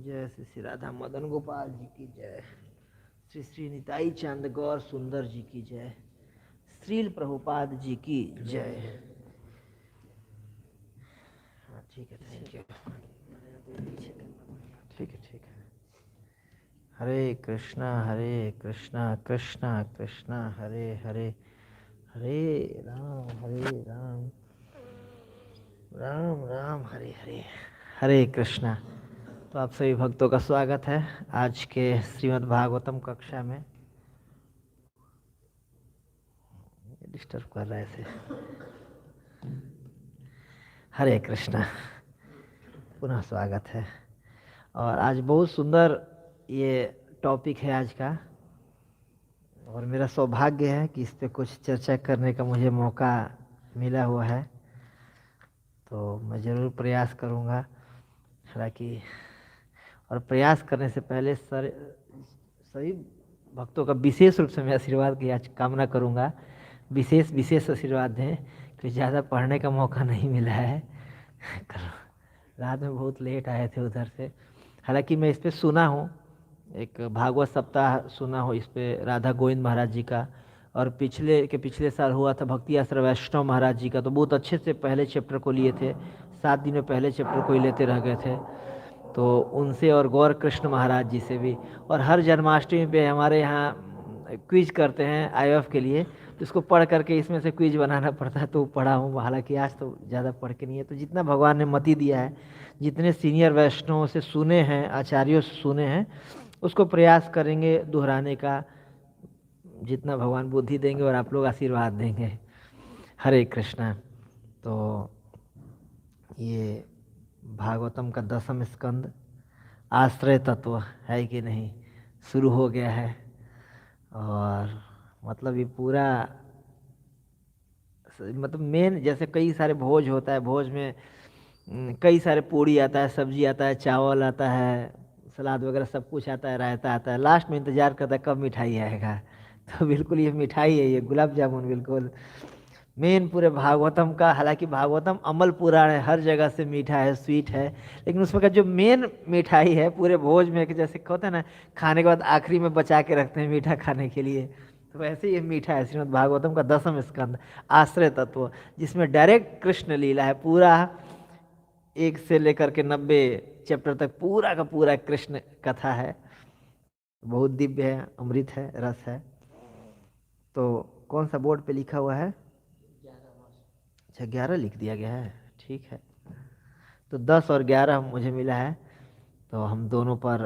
जय श्री श्री राधा मदन गोपाल जी की जय। श्री श्री निताई चंद गौर सुंदर जी की जय। श्रील प्रभुपाद जी की जय। हाँ ठीक है, थैंक यू। ठीक है ठीक है। हरे कृष्णा कृष्णा कृष्णा हरे हरे, हरे राम राम राम हरे हरे, हरे कृष्णा। तो आप सभी भक्तों का स्वागत है आज के श्रीमद् भागवतम कक्षा में। डिस्टर्ब कर रहा है ऐसे। हरे कृष्णा, पुनः स्वागत है। और आज बहुत सुंदर ये टॉपिक है आज का, और मेरा सौभाग्य है कि इस पे कुछ चर्चा करने का मुझे मौका मिला हुआ है, तो मैं ज़रूर प्रयास करूँगा। हालांकि और प्रयास करने से पहले सभी भक्तों का विशेष रूप से मैं आशीर्वाद की आज कामना करूँगा। विशेष आशीर्वाद दें, तो ज़्यादा पढ़ने का मौका नहीं मिला है। रात में बहुत लेट आए थे उधर से। हालांकि मैं इस पे सुना हूँ, एक भागवत सप्ताह सुना हूँ इस पे राधा गोविंद महाराज जी का, और पिछले साल हुआ था भक्ति आश्रम वैष्णव महाराज जी का। तो बहुत अच्छे से पहले चैप्टर को लिए थे, 7 दिन में पहले चैप्टर को ही लेते रह गए थे। तो उनसे और गौर कृष्ण महाराज जी से भी, और हर जन्माष्टमी पे हमारे यहाँ क्विज करते हैं आईएफ के लिए, तो इसको पढ़ करके इसमें से क्विज बनाना पड़ता है। तो पढ़ा हूँ, हालांकि आज तो ज़्यादा पढ़ के नहीं है। तो जितना भगवान ने मति दिया है, जितने सीनियर वैष्णवों से सुने हैं, आचार्यों से सुने हैं, उसको प्रयास करेंगे दोहराने का, जितना भगवान बुद्धि देंगे और आप लोग आशीर्वाद देंगे। हरे कृष्णा। तो ये भागवतम का 10वां स्कंद आश्रय तत्व है कि नहीं, शुरू हो गया है। और मतलब ये पूरा मतलब मेन, जैसे कई सारे भोज होता है, भोज में कई सारे पूड़ी आता है, सब्जी आता है, चावल आता है, सलाद वगैरह सब कुछ आता है, रायता आता है। लास्ट में इंतजार करता है कब मिठाई आएगा। तो बिल्कुल ये मिठाई है, ये गुलाब जामुन बिल्कुल मेन पूरे भागवतम का। हालांकि भागवतम अमल पुराण है, हर जगह से मीठा है, स्वीट है, लेकिन उसमें का जो मेन मिठाई है पूरे भोज में, कि जैसे होता है ना, खाने के बाद आखिरी में बचा के रखते हैं मीठा खाने के लिए, तो वैसे ये मीठा है श्रीमद् भागवतम का 10वां स्कंद आश्रय तत्व, जिसमें डायरेक्ट कृष्ण लीला है। पूरा 1 से लेकर के 90 चैप्टर तक पूरा का पूरा कृष्ण कथा है। बहुत दिव्य है, अमृत है, रस है। तो कौन सा बोर्ड पे लिखा हुआ है? अच्छा, 11 लिख दिया गया है, ठीक है। तो 10 और 11 मुझे मिला है, तो हम दोनों पर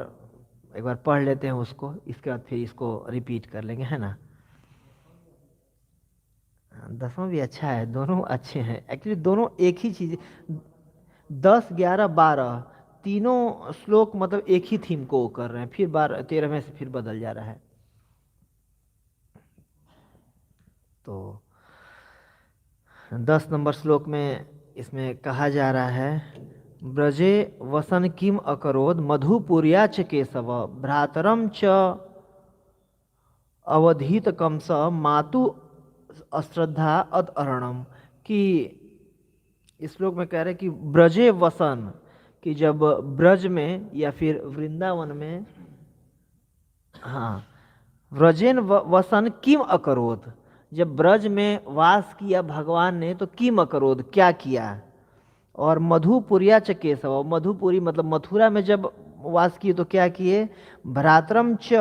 एक बार पढ़ लेते हैं उसको, इसके बाद फिर इसको रिपीट कर लेंगे, है ना। 10वां भी अच्छा है, दोनों अच्छे हैं एक्चुअली, दोनों एक ही चीज। 10, 11, 12 तीनों श्लोक मतलब एक ही थीम को कर रहे हैं, फिर 12, 13 में से फिर बदल जा रहा है। तो 10 नंबर श्लोक में इसमें कहा जा रहा है, ब्रजे वसन किम अकरोद मधुपुर्या च केशव भ्रातरम च अवधीत कंस मातु अश्रद्धा अद अरणम। कि इस श्लोक में कह रहे हैं कि ब्रजे वसन, कि जब ब्रज में या फिर वृंदावन में, हाँ, व्रजेन वसन किम अकरोध, जब ब्रज में वास किया भगवान ने तो किम अकरोध, क्या किया। और मधुपुरिया च केशव, मधुपुरी मतलब मथुरा में जब वास किए तो क्या किए। भ्रातरम च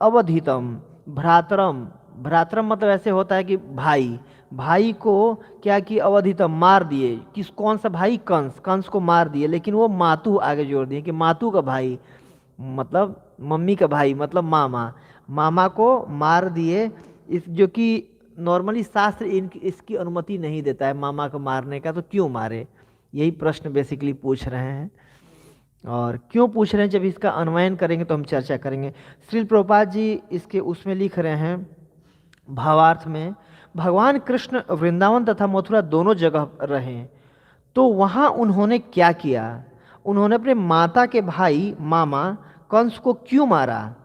अवधितम, भ्रातरम, भ्रातरम मतलब ऐसे होता है कि भाई, भाई को क्या कि अवधितम, मार दिए। कौन सा भाई? कंस, कंस को मार दिए, लेकिन वो मातु आगे जोड़ दिए कि मातु का भाई। मतलब मम्मी का भाई मतलब मामा, मामा को मार दिए। इस जो कि नॉर्मली शास्त्र इसकी अनुमति नहीं देता है मामा को मारने का, तो क्यों मारे, यही प्रश्न बेसिकली पूछ रहे हैं। और क्यों पूछ रहे हैं, जब इसका अन्वयन करेंगे तो हम चर्चा करेंगे। श्रील प्रभुपाद जी इसके उसमें लिख रहे हैं भावार्थ में, भगवान कृष्ण वृंदावन तथा मथुरा दोनों जगह रहे, तो वहाँ उन्होंने क्या किया, उन्होंने अपने माता के भाई मामा कंस को क्यों मारा,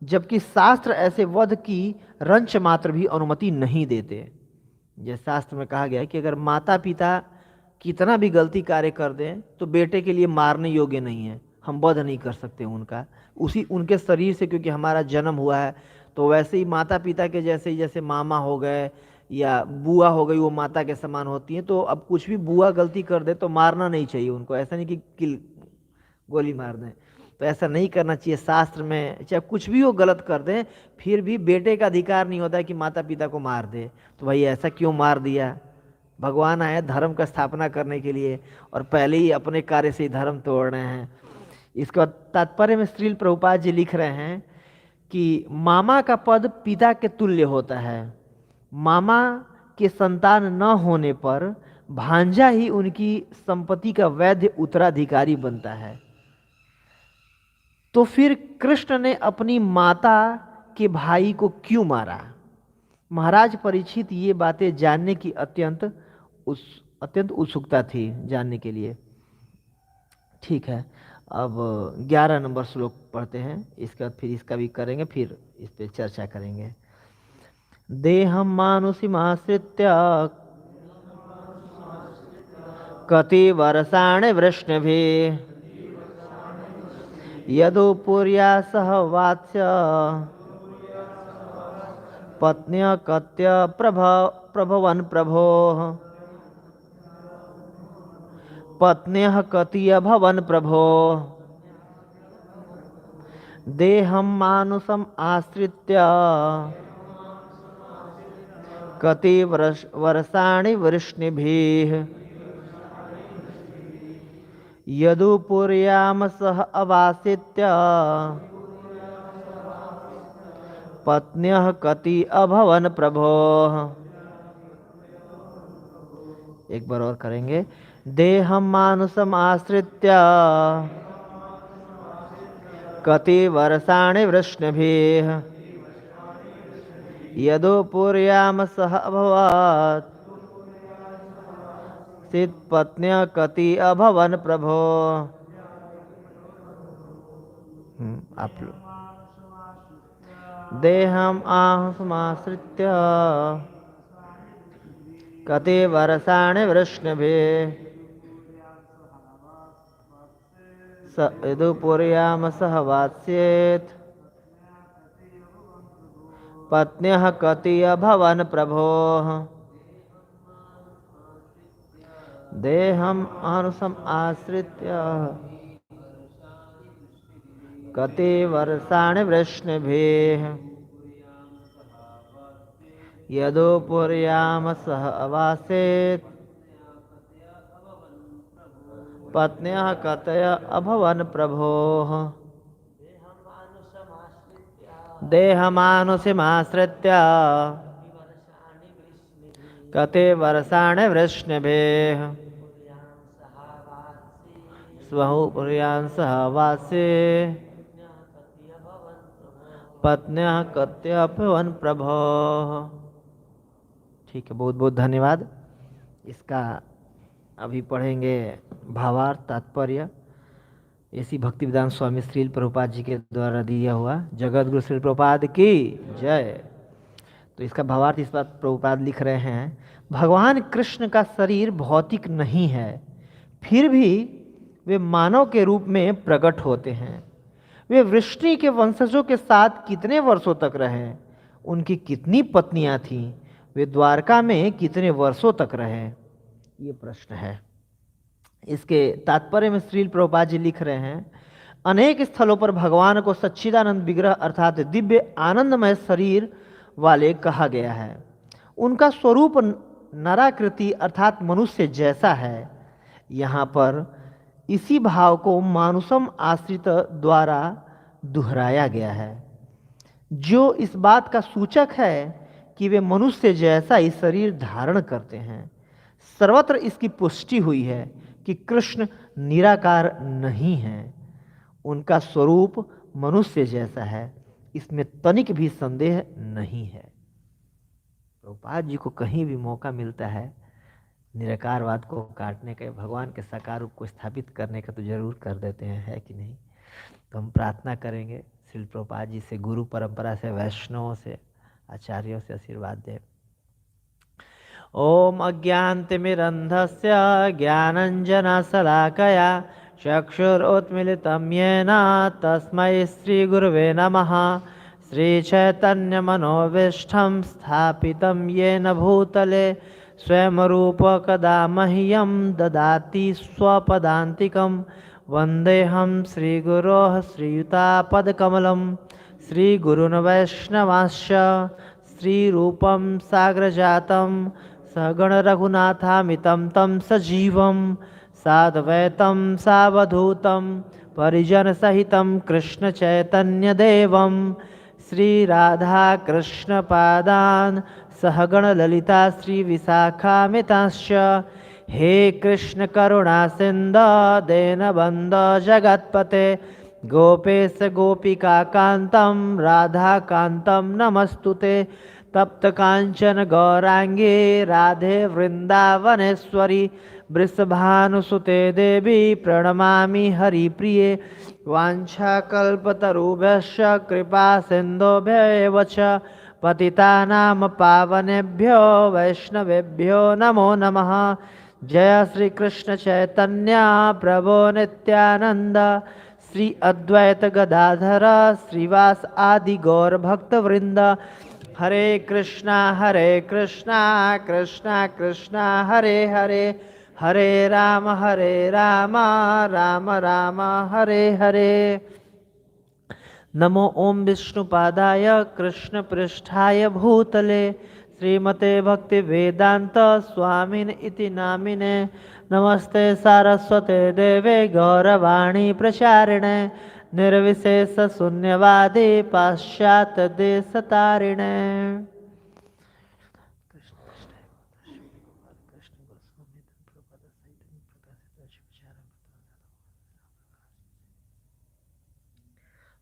जबकि शास्त्र ऐसे वध की रंच मात्र भी अनुमति नहीं देते। जैसे शास्त्र में कहा गया है कि अगर माता पिता कितना भी गलती कार्य कर दें तो बेटे के लिए मारने योग्य नहीं है, हम वध नहीं कर सकते उनका, उसी उनके शरीर से क्योंकि हमारा जन्म हुआ है। तो वैसे ही माता पिता के जैसे ही, जैसे मामा हो गए या बुआ हो गई, वो माता के समान होती हैं, तो अब कुछ भी बुआ गलती कर दे तो मारना नहीं चाहिए उनको, ऐसा नहीं कि गोली मार दें, तो ऐसा नहीं करना चाहिए। शास्त्र में चाहे कुछ भी वो गलत कर दें, फिर भी बेटे का अधिकार नहीं होता है कि माता पिता को मार दे। तो भाई ऐसा क्यों मार दिया, भगवान आए धर्म का स्थापना करने के लिए और पहले ही अपने कार्य से ही धर्म तोड़ रहे हैं। इसका तात्पर्य में श्रील प्रभुपाद जी लिख रहे हैं कि मामा का पद पिता के तुल्य होता है, मामा के संतान न होने पर भांजा ही उनकी संपत्ति का वैध उत्तराधिकारी बनता है। तो फिर कृष्ण ने अपनी माता के भाई को क्यों मारा। महाराज परीक्षित ये बातें जानने की अत्यंत उत्सुकता थी जानने के लिए। ठीक है, अब 11 नंबर श्लोक पढ़ते हैं, इसके बाद फिर इसका भी करेंगे, फिर इस पे चर्चा करेंगे। देहम मानुषिमाश्रित्य कति वर्षाणि वृष्णिभिः यदुपुर्या सह वात्स्य पत्न्य कत्य प्रभवन प्रभोः पत्न्यः कतीय भवन प्रभो। देहं मानुषम आश्रित्य कति वर्षाणि वृष्णिभिः यदुपुर्याम सह अवासित्य पत्न्यः कति अभवन प्रभोः। एक बार और करेंगे। देहं मानुषम आश्रित्य कति वर्षाणि वृष्णिभिः यदुपुर्याम सह अभवत् पत्न्य कति अभवन प्रभो। आप लोग देहम आहुसमाश्रित्य कति वर्षाणि वृष्णिभिः यदुपुर्याम सह वास्येत् पत्न्यः कति अभवन प्रभोः। देहम आनुषम आश्रित्य कति वर्षाणि वृष्णिभिः यदुपुर्याम सह अवासेत् पत्न्यः कतय अभवन प्रभोः। देहमानुषिमाश्रित्य कति वर्षाणि वृष्णिभिः स्वहुपुर्यां सह वासे पत्न्यः कत्य भवन प्रभो। ठीक है, बहुत बहुत धन्यवाद। इसका अभी पढ़ेंगे भावार्थ तात्पर्य, ऐसी भक्ति वेदांत स्वामी श्रील प्रभुपाद जी के द्वारा दिया हुआ। जगत गुरु श्रील प्रभुपाद की जय। तो इसका भावार्थ इस बात प्रभुपाद लिख रहे हैं, भगवान कृष्ण का शरीर भौतिक नहीं है, फिर भी वे मानव के रूप में प्रकट होते हैं। वे वृष्णि के वंशजों के साथ कितने वर्षों तक रहे, उनकी कितनी पत्नियां थीं, वे द्वारका में कितने वर्षों तक रहे, ये प्रश्न है। इसके तात्पर्य में श्रील प्रभुपाद जी लिख रहे हैं, अनेक स्थलों पर भगवान को सच्चिदानंद विग्रह अर्थात दिव्य आनंदमय शरीर वाले कहा गया है। उनका स्वरूप नराकृति अर्थात मनुष्य जैसा है। यहाँ पर इसी भाव को मानुषम आश्रित द्वारा दोहराया गया है, जो इस बात का सूचक है कि वे मनुष्य जैसा ही शरीर धारण करते हैं। सर्वत्र इसकी पुष्टि हुई है कि कृष्ण निराकार नहीं है, उनका स्वरूप मनुष्य जैसा है, इसमें तनिक भी संदेह नहीं है। प्रभुपाद जी को कहीं भी मौका मिलता है निराकारवाद को काटने का, भगवान के साकार रूप को स्थापित करने का, तो जरूर कर देते हैं, है कि नहीं। तो हम प्रार्थना करेंगे श्रील प्रभुपाद जी से, गुरु परंपरा से, वैष्णवों से, आचार्यों से आशीर्वाद दे। ओम अज्ञानतिमिरन्धस्य ज्ञानञ्जनशलाकया चक्षुरुन्मीलितं येन तस्मै श्रीगुरुवे नमः। श्रीचैतन्यमनोभीष्टं स्थापितं येन भूतले स्वयं रूप कदा मह्यं ददाति स्वपदान्तिकं। वन्देऽहं श्रीगुरोः श्रीयुतापदकमलं। श्रीगुरून् वैष्णवांश्च श्रीरूपं साग्रजातं सगण रघुनाथामितं तं सजीवं साद्वैतं सावधूतं परिजनसहितं कृष्ण चैतन्यदेवं श्रीराधाकृष्णपादान् सहगण ललिता श्रीविशाखामितांश्च। हे कृष्ण करुणा सिन्धो दीनबन्धो जगत्पते गोपेश गोपिका कांतं राधा कांतं नमस्तुते। तप्त कांचन गौरांगे राधे वृंदावनेश्वरी वृषभानुसुते देवी प्रणमामि हरिप्रिये। वाञ्छाकल्पतरुभ्यश्च कृपा सिन्धुभ्यैव च पतितानां पावनेभ्यो वैष्णवेभ्यो नमो नमः। जय श्री कृष्ण चैतन्य प्रभो नित्यानंद श्री अद्वैत गदाधर श्रीवास आदि गौर भक्त वृंद। हरे कृष्णा कृष्णा कृष्णा हरे हरे, हरे राम राम राम हरे हरे। नमो ओम विष्णुपादाय कृष्ण पृष्ठाय भूतले श्रीमते भक्ति वेदांत स्वामिन इति नामिने। नमस्ते सारस्वते देवे गौरवाणी प्रचारिणे निर्विशेष शून्यवादी पाश्चात्य देशतारिणे।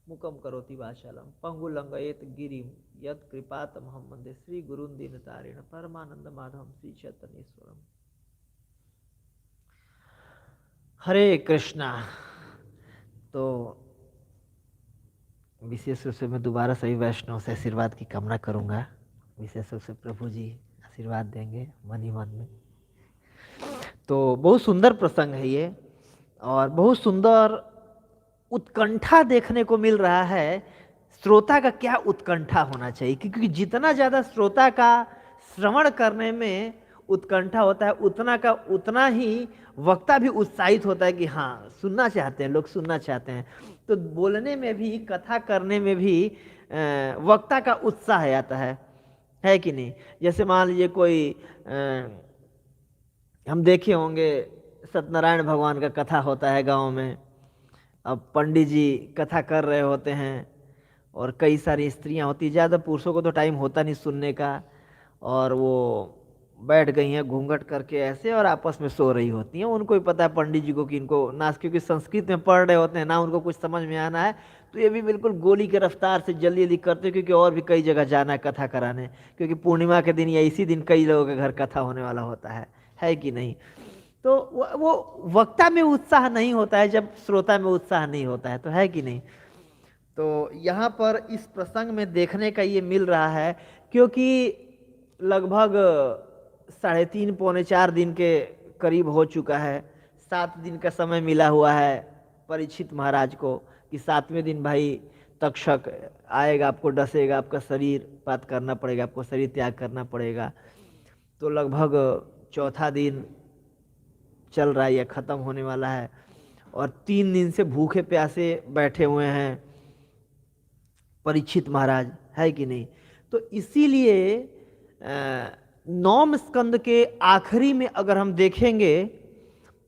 मुकम करोति वाचालम पंगुलंगयेत गिरिम यत् कृपातमहं वन्दे श्री गुरुन् दीनतारिण परमानंद माधवम श्री चैतन्येश्वरम। हरे कृष्णा। तो विशेष रूप से मैं दोबारा सभी वैष्णव से आशीर्वाद की कामना करूंगा। विशेष रूप से प्रभु जी आशीर्वाद देंगे मन ही मन में। तो बहुत सुंदर प्रसंग है ये, और बहुत सुंदर उत्कंठा देखने को मिल रहा है। श्रोता का क्या उत्कंठा होना चाहिए, क्योंकि जितना ज़्यादा श्रोता का श्रवण करने में उत्कंठा होता है, उतना ही वक्ता भी उत्साहित होता है कि हाँ सुनना चाहते हैं, लोग सुनना चाहते हैं। तो बोलने में भी, कथा करने में भी वक्ता का उत्साह आता है कि नहीं। जैसे मान लीजिए कोई हम देखे होंगे सत्यनारायण भगवान का कथा होता है गाँव में। अब पंडित जी कथा कर रहे होते हैं और कई सारी स्त्रियां होती, ज़्यादा पुरुषों को तो टाइम होता नहीं सुनने का, और वो बैठ गई हैं घूंघट करके ऐसे और आपस में सो रही होती हैं। उनको ही पता है पंडित जी को कि इनको ना, क्योंकि संस्कृत में पढ़ रहे होते हैं ना, उनको कुछ समझ में आना है, तो ये भी बिल्कुल गोली के रफ्तार से जल्दी जल्दी करते हैं, क्योंकि और भी कई जगह जाना है कथा कराने, क्योंकि पूर्णिमा के दिन या इसी दिन कई लोगों के घर कथा होने वाला होता है कि नहीं। तो वो वक्ता में उत्साह नहीं होता है जब श्रोता में उत्साह नहीं होता है, तो है कि नहीं। तो यहाँ पर इस प्रसंग में देखने का ये मिल रहा है, क्योंकि लगभग 3.5 पौने 4 दिन के करीब हो चुका है। 7 दिन का समय मिला हुआ है परीक्षित महाराज को कि 7वें दिन भाई तक्षक आएगा, आपको डसेगा, आपका शरीर पात करना पड़ेगा, आपको शरीर त्याग करना पड़ेगा। तो लगभग 4था दिन चल रहा है या ख़त्म होने वाला है, और 3 दिन से भूखे प्यासे बैठे हुए हैं परीक्षित महाराज, है कि नहीं। तो इसीलिए 9वें स्कंद के आखिरी में अगर हम देखेंगे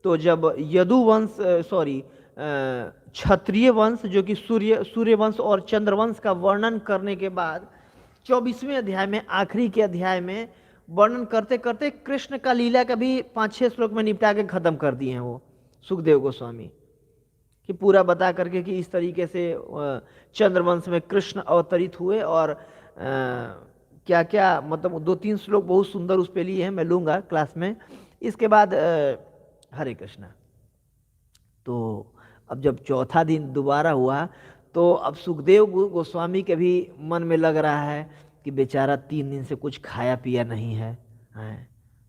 तो जब यदुवंश क्षत्रिय वंश जो कि सूर्यवंश और चंद्रवंश का वर्णन करने के बाद 24वें अध्याय में, आखिरी के अध्याय में वर्णन करते करते कृष्ण का लीला का भी 5-6 श्लोक में निपटा के खत्म कर दिए हैं वो सुखदेव गोस्वामी, कि पूरा बता करके कि इस तरीके से चंद्रवंश में कृष्ण अवतरित हुए और क्या क्या, मतलब 2-3 श्लोक बहुत सुंदर उस पे लिए हैं, मैं लूंगा क्लास में। इसके बाद हरे कृष्णा। तो अब जब चौथा दिन दोबारा हुआ तो अब सुखदेव गोस्वामी के भी मन में लग रहा है कि बेचारा 3 दिन से कुछ खाया पिया नहीं है,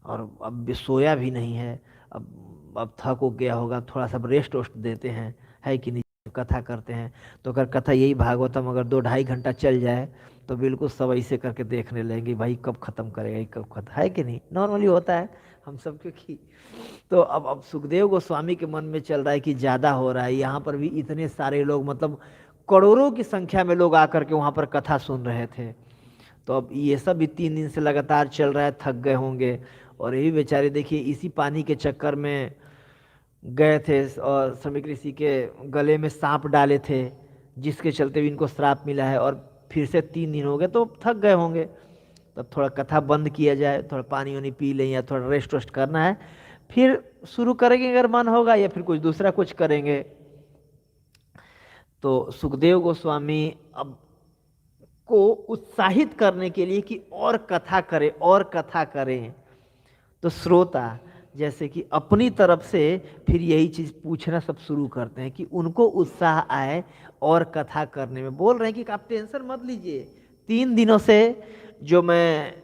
और अब सोया भी नहीं है, अब थक हो गया होगा, थोड़ा सा रेस्ट वेस्ट देते हैं, है कि नहीं, कथा करते हैं। तो अगर कथा यही भागवतम अगर 2-2.5 घंटा चल जाए तो बिल्कुल सब ऐसे करके देखने लगेंगे, भाई कब खत्म करेगा, कब खत्म, है कि नहीं, नॉर्मली होता है हम सब क्योंकि। तो अब सुखदेव गोस्वामी के मन में चल रहा है कि ज़्यादा हो रहा है, यहाँ पर भी इतने सारे लोग, मतलब करोड़ों की संख्या में लोग आकर के वहाँ पर कथा सुन रहे थे। तो अब ये सब भी 3 दिन से लगातार चल रहा है, थक गए होंगे, और ये भी बेचारे देखिए इसी पानी के चक्कर में गए थे और समीक ऋषि के गले में सांप डाले थे, जिसके चलते भी इनको श्राप मिला है, और फिर से 3 दिन हो गए तो थक गए होंगे। तब थोड़ा कथा बंद किया जाए, थोड़ा पानी वानी पी लें या थोड़ा रेस्ट वेस्ट करना है, फिर शुरू करेंगे अगर मन होगा, या फिर कुछ दूसरा कुछ करेंगे। तो सुखदेव गोस्वामी अब को उत्साहित करने के लिए कि और कथा करें और कथा करें, तो श्रोता जैसे कि अपनी तरफ से फिर यही चीज़ पूछना सब शुरू करते हैं कि उनको उत्साह आए और कथा करने में। बोल रहे हैं कि आप टेंशन मत लीजिए, 3 दिनों से जो मैं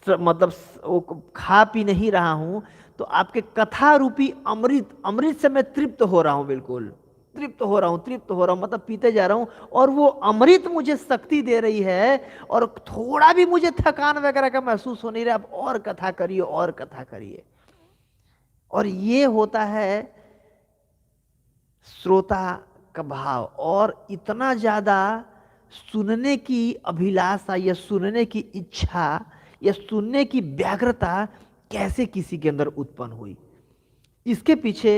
मतलब वो खा पी नहीं रहा हूँ, तो आपके कथा रूपी अमृत से मैं तृप्त हो रहा हूँ, बिल्कुल तृप्त हो रहा हूँ, मतलब पीते जा रहा हूँ, और वो अमृत मुझे शक्ति दे रही है, और थोड़ा भी मुझे थकान वगैरह का महसूस हो नहीं रहा। अब और कथा करिए और कथा करिए। और ये होता है श्रोता का भाव, और इतना ज्यादा सुनने की अभिलाषा या सुनने की इच्छा या सुनने की व्याग्रता कैसे किसी के अंदर उत्पन्न हुई, इसके पीछे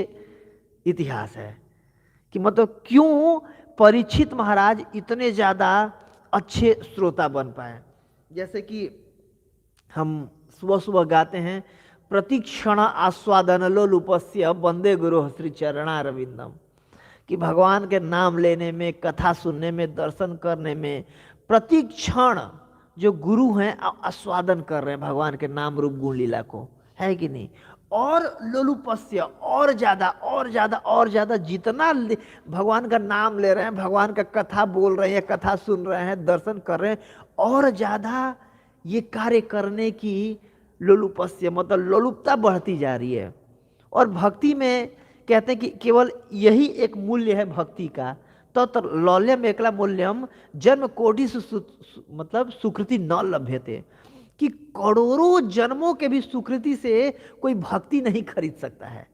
इतिहास है कि मतलब क्यों परीक्षित महाराज इतने ज्यादा अच्छे श्रोता बन पाए। जैसे कि हम सुबह सुबह गाते हैं, प्रतिक्षण आस्वादन लोलुपस्य वंदे गुरु श्री चरणारविंदम, कि भगवान के नाम लेने में, कथा सुनने में, दर्शन करने में प्रतिक्षण जो गुरु हैं आस्वादन कर रहे हैं भगवान के नाम रूप गुण लीला को, है कि नहीं। और लोलुपस्य और ज्यादा और ज्यादा और ज्यादा, जितना भगवान का नाम ले रहे हैं, भगवान का कथा बोल रहे हैं, कथा सुन रहे हैं, दर्शन कर रहे हैं, और ज्यादा ये कार्य करने की लोलुपस्य मतलब लोलुपता बढ़ती जा रही है। और भक्ति में कहते हैं कि केवल यही एक मूल्य है भक्ति का, तो लौल्यम एकला मूल्यम जन्म कोटि मतलब सुकृति न लभ्यते, कि करोड़ों जन्मों के भी सुकृति से कोई भक्ति नहीं खरीद सकता है।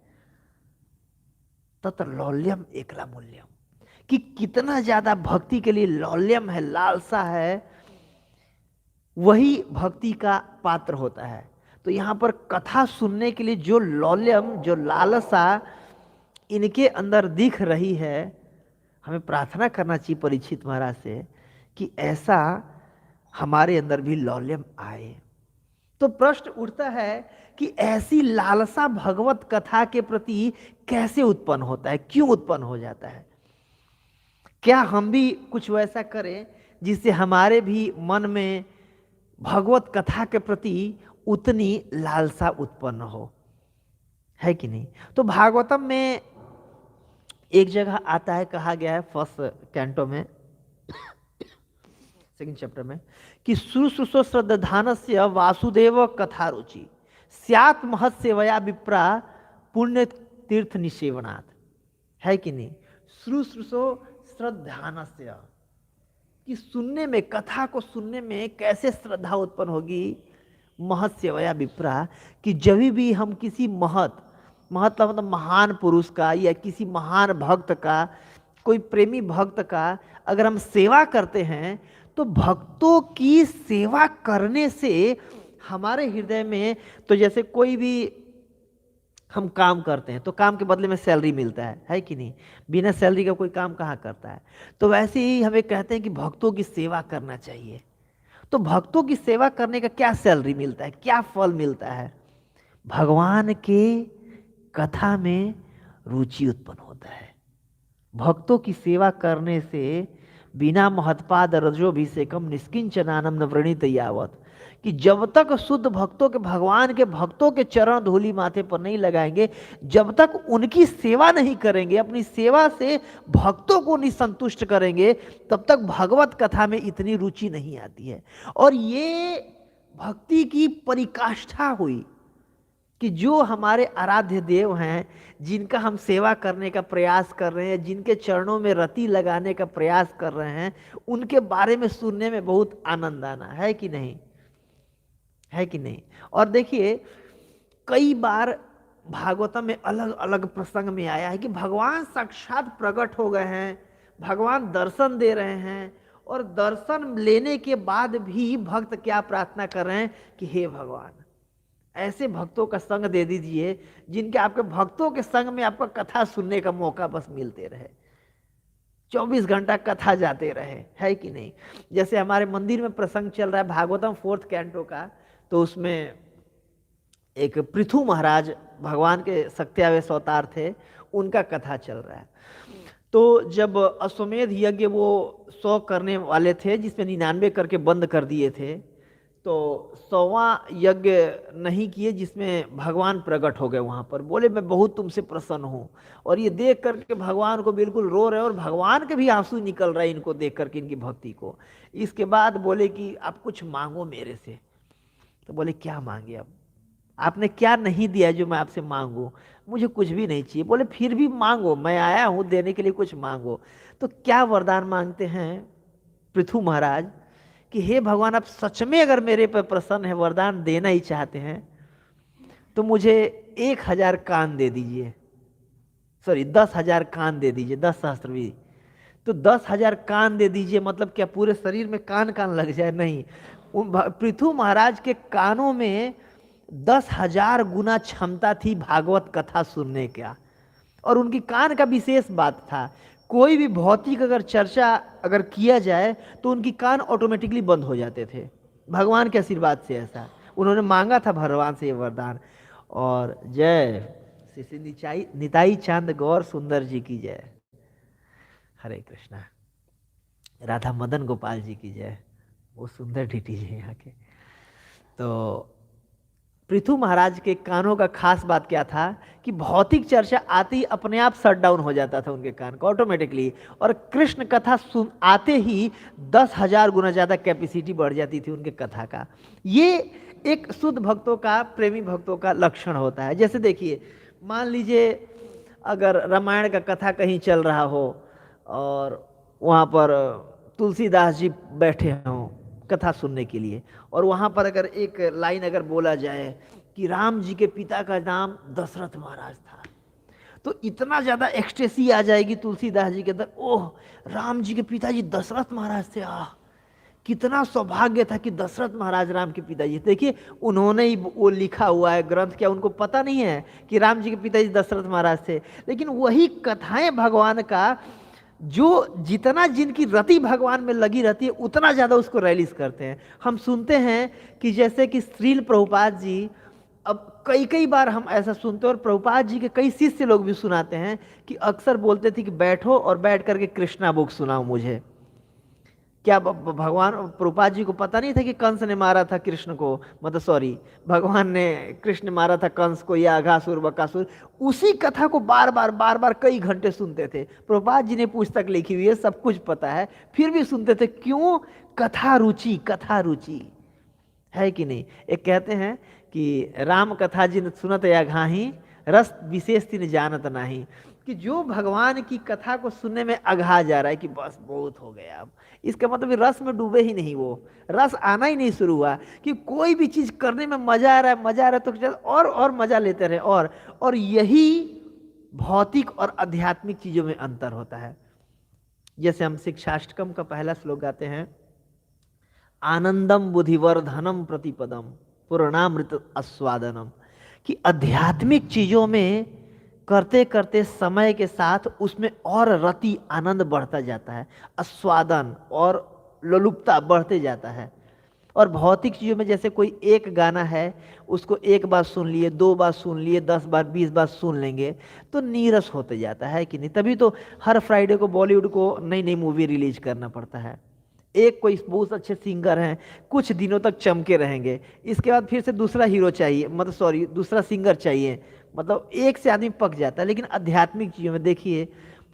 तत्र लौल्यम एकला मूल्यम, कि कितना ज्यादा भक्ति के लिए लौल्यम है, लालसा है, वही भक्ति का पात्र होता है। तो यहाँ पर कथा सुनने के लिए जो लौल्यम, जो लालसा इनके अंदर दिख रही है, हमें प्रार्थना करना चाहिए परीक्षित महाराज से कि ऐसा हमारे अंदर भी लौल्यम आए। तो प्रश्न उठता है कि ऐसी लालसा भगवत कथा के प्रति कैसे उत्पन्न होता है, क्यों उत्पन्न हो जाता है? क्या हम भी कुछ वैसा करें जिससे हमारे भी मन में भगवत कथा के प्रति उतनी लालसा उत्पन्न हो, है कि नहीं। तो भागवतम में एक जगह आता है, कहा गया है 1st कैंटो में 2nd चैप्टर में, कि शुश्रूषो श्रद्धानस्य वासुदेव कथा रुचि स्यात् महत् सेवया विप्रा पुण्य तीर्थ निसेवनाथ, है कि नहीं। शुश्रूषो श्रद्धानस्य, कि सुनने में, कथा को सुनने में कैसे श्रद्धा उत्पन्न होगी। महत् सेवया विप्रा, कि जब भी हम किसी महत मतलब महान पुरुष का या किसी महान भक्त का, कोई प्रेमी भक्त का अगर हम सेवा करते हैं, तो भक्तों की सेवा करने से हमारे हृदय में, तो जैसे कोई भी हम काम करते हैं तो काम के बदले में सैलरी मिलता है कि नहीं? बिना सैलरी का कोई काम कहाँ करता है? तो वैसे ही हमें कहते हैं कि भक्तों की सेवा करना चाहिए। तो भक्तों की सेवा करने का क्या सैलरी मिलता है, क्या फल मिलता है? भगवान के कथा में रुचि उत्पन्न होता है। भक्तों की सेवा करने से बिना महत्पाद रजोभिषेकम निष्किंचनानम न व्रणित यावत, कि जब तक शुद्ध भक्तों के, भगवान के भक्तों के चरण धूलि माथे पर नहीं लगाएंगे, जब तक उनकी सेवा नहीं करेंगे, अपनी सेवा से भक्तों को नहीं संतुष्ट करेंगे, तब तक भगवत कथा में इतनी रुचि नहीं आती है। और ये भक्ति की परिकाष्ठा हुई कि जो हमारे आराध्य देव हैं, जिनका हम सेवा करने का प्रयास कर रहे हैं, जिनके चरणों में रति लगाने का प्रयास कर रहे हैं, उनके बारे में सुनने में बहुत आनंद आना है कि नहीं? है कि नहीं? और देखिए, कई बार भागवतम में अलग अलग प्रसंग में आया है कि भगवान साक्षात प्रकट हो गए हैं, भगवान दर्शन दे रहे हैं, और दर्शन लेने के बाद भी भक्त क्या प्रार्थना कर रहे हैं कि हे भगवान, ऐसे भक्तों का संग दे दीजिए जिनके, आपके भक्तों के संग में आपका कथा सुनने का मौका बस मिलते रहे, 24 घंटा कथा जाते रहे, है कि नहीं? जैसे हमारे मंदिर में प्रसंग चल रहा है भागवतम 4th कैंटो का, तो उसमें एक पृथु महाराज भगवान के सत्यावेश अवतार थे, उनका कथा चल रहा है। तो जब अश्वमेध यज्ञ वो 100 करने वाले थे, जिसमें 99 करके बंद कर दिए थे, तो 100वां यज्ञ नहीं किए, जिसमें भगवान प्रकट हो गए। वहां पर बोले मैं बहुत तुमसे प्रसन्न हूं, और ये देख करके भगवान को बिल्कुल रो रहे, और भगवान के भी आंसू निकल रहे इनको देख करके, इनकी भक्ति को। इसके बाद बोले कि आप कुछ मांगो मेरे से। तो बोले क्या मांगे? अब आपने क्या नहीं दिया जो मैं आपसे मांगू? मुझे कुछ भी नहीं चाहिए। बोले फिर भी मांगो, मैं आया हूं देने के लिए, कुछ मांगो। तो क्या वरदान मांगते हैं पृथु महाराज कि हे भगवान, आप सच में अगर मेरे पर प्रसन्न है, वरदान देना ही चाहते हैं, तो मुझे 1000 कान दे दीजिए, सॉरी 10,000 कान दे दीजिए, 10 सहस्त्र भी। तो 10,000 कान दे दीजिए मतलब क्या पूरे शरीर में कान कान लग जाए? नहीं, उन पृथु महाराज के कानों में 10,000 गुना क्षमता थी भागवत कथा सुनने का। और उनकी कान का विशेष बात था, कोई भी भौतिक अगर चर्चा अगर किया जाए तो उनकी कान ऑटोमेटिकली बंद हो जाते थे, भगवान के आशीर्वाद से। ऐसा उन्होंने मांगा था भगवान से ये वरदान। और जय श्री श्री निताई चांद गौर सुंदर जी की जय। हरे कृष्णा। राधा मदन गोपाल जी की जय। वो सुंदर ढीटी जी यहाँ के। तो पृथु महाराज के कानों का खास बात क्या था कि भौतिक चर्चा आते ही अपने आप शट डाउन हो जाता था उनके कान का ऑटोमेटिकली, और कृष्ण कथा सुन आते ही 10,000 गुना ज्यादा कैपेसिटी बढ़ जाती थी उनके कथा का। ये एक शुद्ध भक्तों का, प्रेमी भक्तों का लक्षण होता है। जैसे देखिए, मान लीजिए अगर रामायण का कथा कहीं चल रहा हो और वहाँ पर तुलसीदास जी बैठे हों कथा सुनने के लिए, और वहाँ पर अगर एक लाइन अगर बोला जाए कि राम जी के पिता का नाम दशरथ महाराज था, तो इतना ज़्यादा एक्सटेसी आ जाएगी तुलसीदास जी के अंदर, ओह राम जी के पिताजी दशरथ महाराज थे, आह कितना सौभाग्य था कि दशरथ महाराज राम के पिताजी। देखिए उन्होंने ही वो लिखा हुआ है ग्रंथ, क्या उनको पता नहीं है कि राम जी के पिताजी दशरथ महाराज थे? लेकिन वही कथाएं भगवान का, जो जितना जिनकी रति भगवान में लगी रहती है उतना ज़्यादा उसको रिलीज करते हैं। हम सुनते हैं कि जैसे कि श्रील प्रभुपाद जी, अब कई कई बार हम ऐसा सुनते हैं, और प्रभुपाद जी के कई शिष्य लोग भी सुनाते हैं कि अक्सर बोलते थे कि बैठो और बैठ करके कृष्णा बुक सुनाओ मुझे। क्या भगवान प्रभुपाद जी को पता नहीं था कि कंस ने मारा था कृष्ण को, मतलब सॉरी भगवान ने कृष्ण मारा था कंस को या अघासुर बकासुर? उसी कथा को बार बार कई घंटे सुनते थे। प्रभुपाद जी ने पुस्तक लिखी हुई है, सब कुछ पता है, फिर भी सुनते थे। क्यों? कथा रुचि, कथा रुचि है कि नहीं? एक कहते हैं कि राम कथा जिन सुनत या घाही, रस विशेष तिन जानत नाही, कि जो भगवान की कथा को सुनने में अघा जा रहा है कि बस बहुत हो गया, अब इसका मतलब रस में डूबे ही नहीं, वो रस आना ही नहीं शुरू हुआ कि कोई भी चीज करने में मजा आ रहा है, मजा आ रहा है तो चल और मजा लेते रहे। और यही भौतिक और आध्यात्मिक चीजों में अंतर होता है। जैसे हम शिक्षाष्टकम का पहला श्लोक गाते हैं, आनंदम बुद्धिवर्धनम प्रतिपदम पूर्णामृत आस्वादनम, कि आध्यात्मिक चीजों में करते करते समय के साथ उसमें और रति आनंद बढ़ता जाता है, आस्वादन और लोलुपता बढ़ते जाता है। और भौतिक चीजों में जैसे कोई एक गाना है, उसको एक बार सुन लिए, 2 बार सुन लिए, 10 बार 20 बार सुन लेंगे तो नीरस होते जाता है कि नहीं। तभी तो हर फ्राइडे को बॉलीवुड को नई नई मूवी रिलीज करना पड़ता है। एक कोई बहुत अच्छे सिंगर हैं, कुछ दिनों तक चमके रहेंगे, इसके बाद फिर से दूसरा हीरो चाहिए, मतलब सॉरी दूसरा सिंगर चाहिए, मतलब एक से आदमी पक जाता है। लेकिन आध्यात्मिक चीजों में देखिए,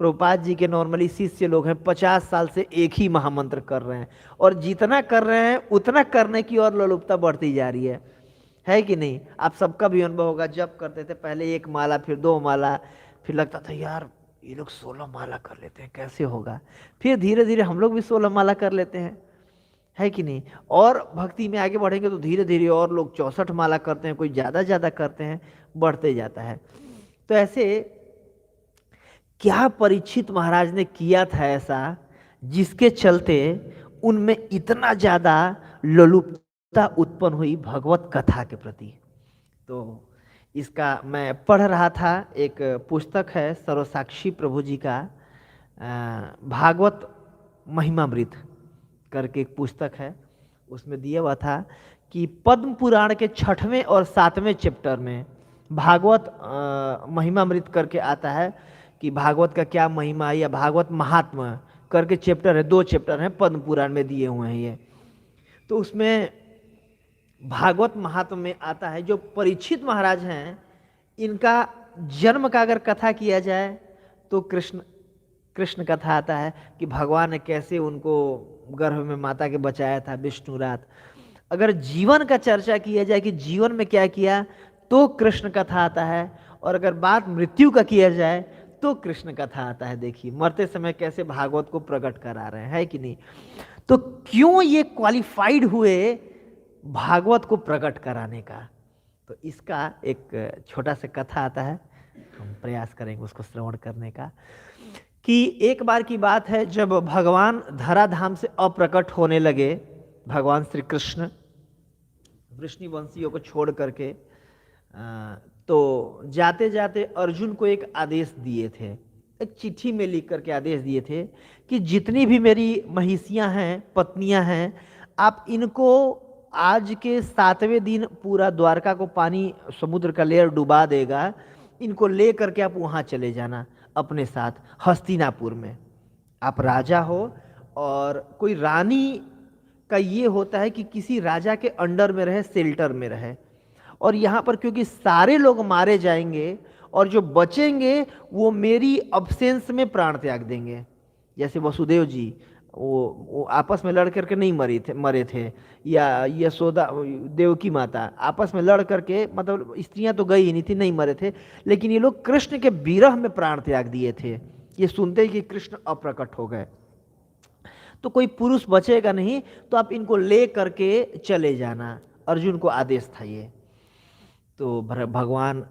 प्रभुपाद जी के नॉर्मली शिष्य लोग हैं, 50 साल से एक ही महामंत्र कर रहे हैं, और जितना कर रहे हैं उतना करने की और लोलुपता बढ़ती जा रही है कि नहीं। आप सबका भी अनुभव होगा, जब करते थे पहले 1 माला, फिर 2 माला, फिर लगता था यार ये लोग 16 माला कर लेते हैं, कैसे होगा। फिर धीरे धीरे हम लोग भी 16 माला कर लेते हैं, है कि नहीं। और भक्ति में आगे बढ़ेंगे तो धीरे धीरे और लोग 64 माला करते हैं, कोई ज़्यादा ज़्यादा करते हैं, बढ़ते जाता है। तो ऐसे क्या परीक्षित महाराज ने किया था ऐसा, जिसके चलते उनमें इतना ज़्यादा लोलुपता उत्पन्न हुई भगवत कथा के प्रति। तो इसका मैं पढ़ रहा था, एक पुस्तक है सर्वसाक्षी प्रभु जी का, भागवत महिमामृत करके एक पुस्तक है। उसमें दिया हुआ था कि पद्म पुराण के 6वें और 7वें चैप्टर में भागवत महिमामृत करके आता है कि भागवत का क्या महिमा है, या भागवत महात्मा करके चैप्टर है, 2 चैप्टर हैं पद्म पुराण में दिए हुए हैं ये। तो उसमें भागवत महात्मा में आता है, जो परीक्षित महाराज हैं इनका जन्म का अगर कथा किया जाए तो कृष्ण कथा आता है कि भगवान ने कैसे उनको गर्भ में माता के बचाया था विष्णु रात। अगर जीवन का चर्चा किया जाए कि जीवन में क्या किया तो कृष्ण कथा आता है, और अगर बात मृत्यु का किया जाए तो कृष्ण कथा आता है। देखिए मरते समय कैसे भागवत को प्रकट करा रहे हैं, है कि नहीं। तो क्यों ये क्वालिफाइड हुए भागवत को प्रकट कराने का, तो इसका एक छोटा सा कथा आता है, हम प्रयास करेंगे उसको श्रवण करने का। कि एक बार की बात है, जब भगवान धराधाम से अप्रकट होने लगे, भगवान श्री कृष्ण वृष्णिवंशियों को छोड़ करके, तो जाते जाते अर्जुन को एक आदेश दिए थे, एक चिट्ठी में लिख करके आदेश दिए थे कि जितनी भी मेरी महिषियां हैं, पत्नियां हैं, आप इनको आज के 7वें दिन पूरा द्वारका को पानी, समुद्र का लेयर डुबा देगा, इनको ले करके आप वहाँ चले जाना अपने साथ हस्तिनापुर में। आप राजा हो, और कोई रानी का ये होता है कि किसी राजा के अंडर में रहे, शेल्टर में रहे। और यहाँ पर क्योंकि सारे लोग मारे जाएंगे और जो बचेंगे वो मेरी अब्सेंस में प्राण त्याग देंगे। जैसे वसुदेव जी वो आपस में लड़ करके नहीं मरे थे, या यशोदा देवकी माता आपस में लड़ करके, मतलब स्त्रियां तो गई ही नहीं थी, नहीं मरे थे, लेकिन ये लोग कृष्ण के विरह में प्राण त्याग दिए थे। ये सुनते ही कि कृष्ण अप्रकट हो गए, तो कोई पुरुष बचेगा नहीं, तो आप इनको ले करके चले जाना, अर्जुन को आदेश था ये। तो भगवान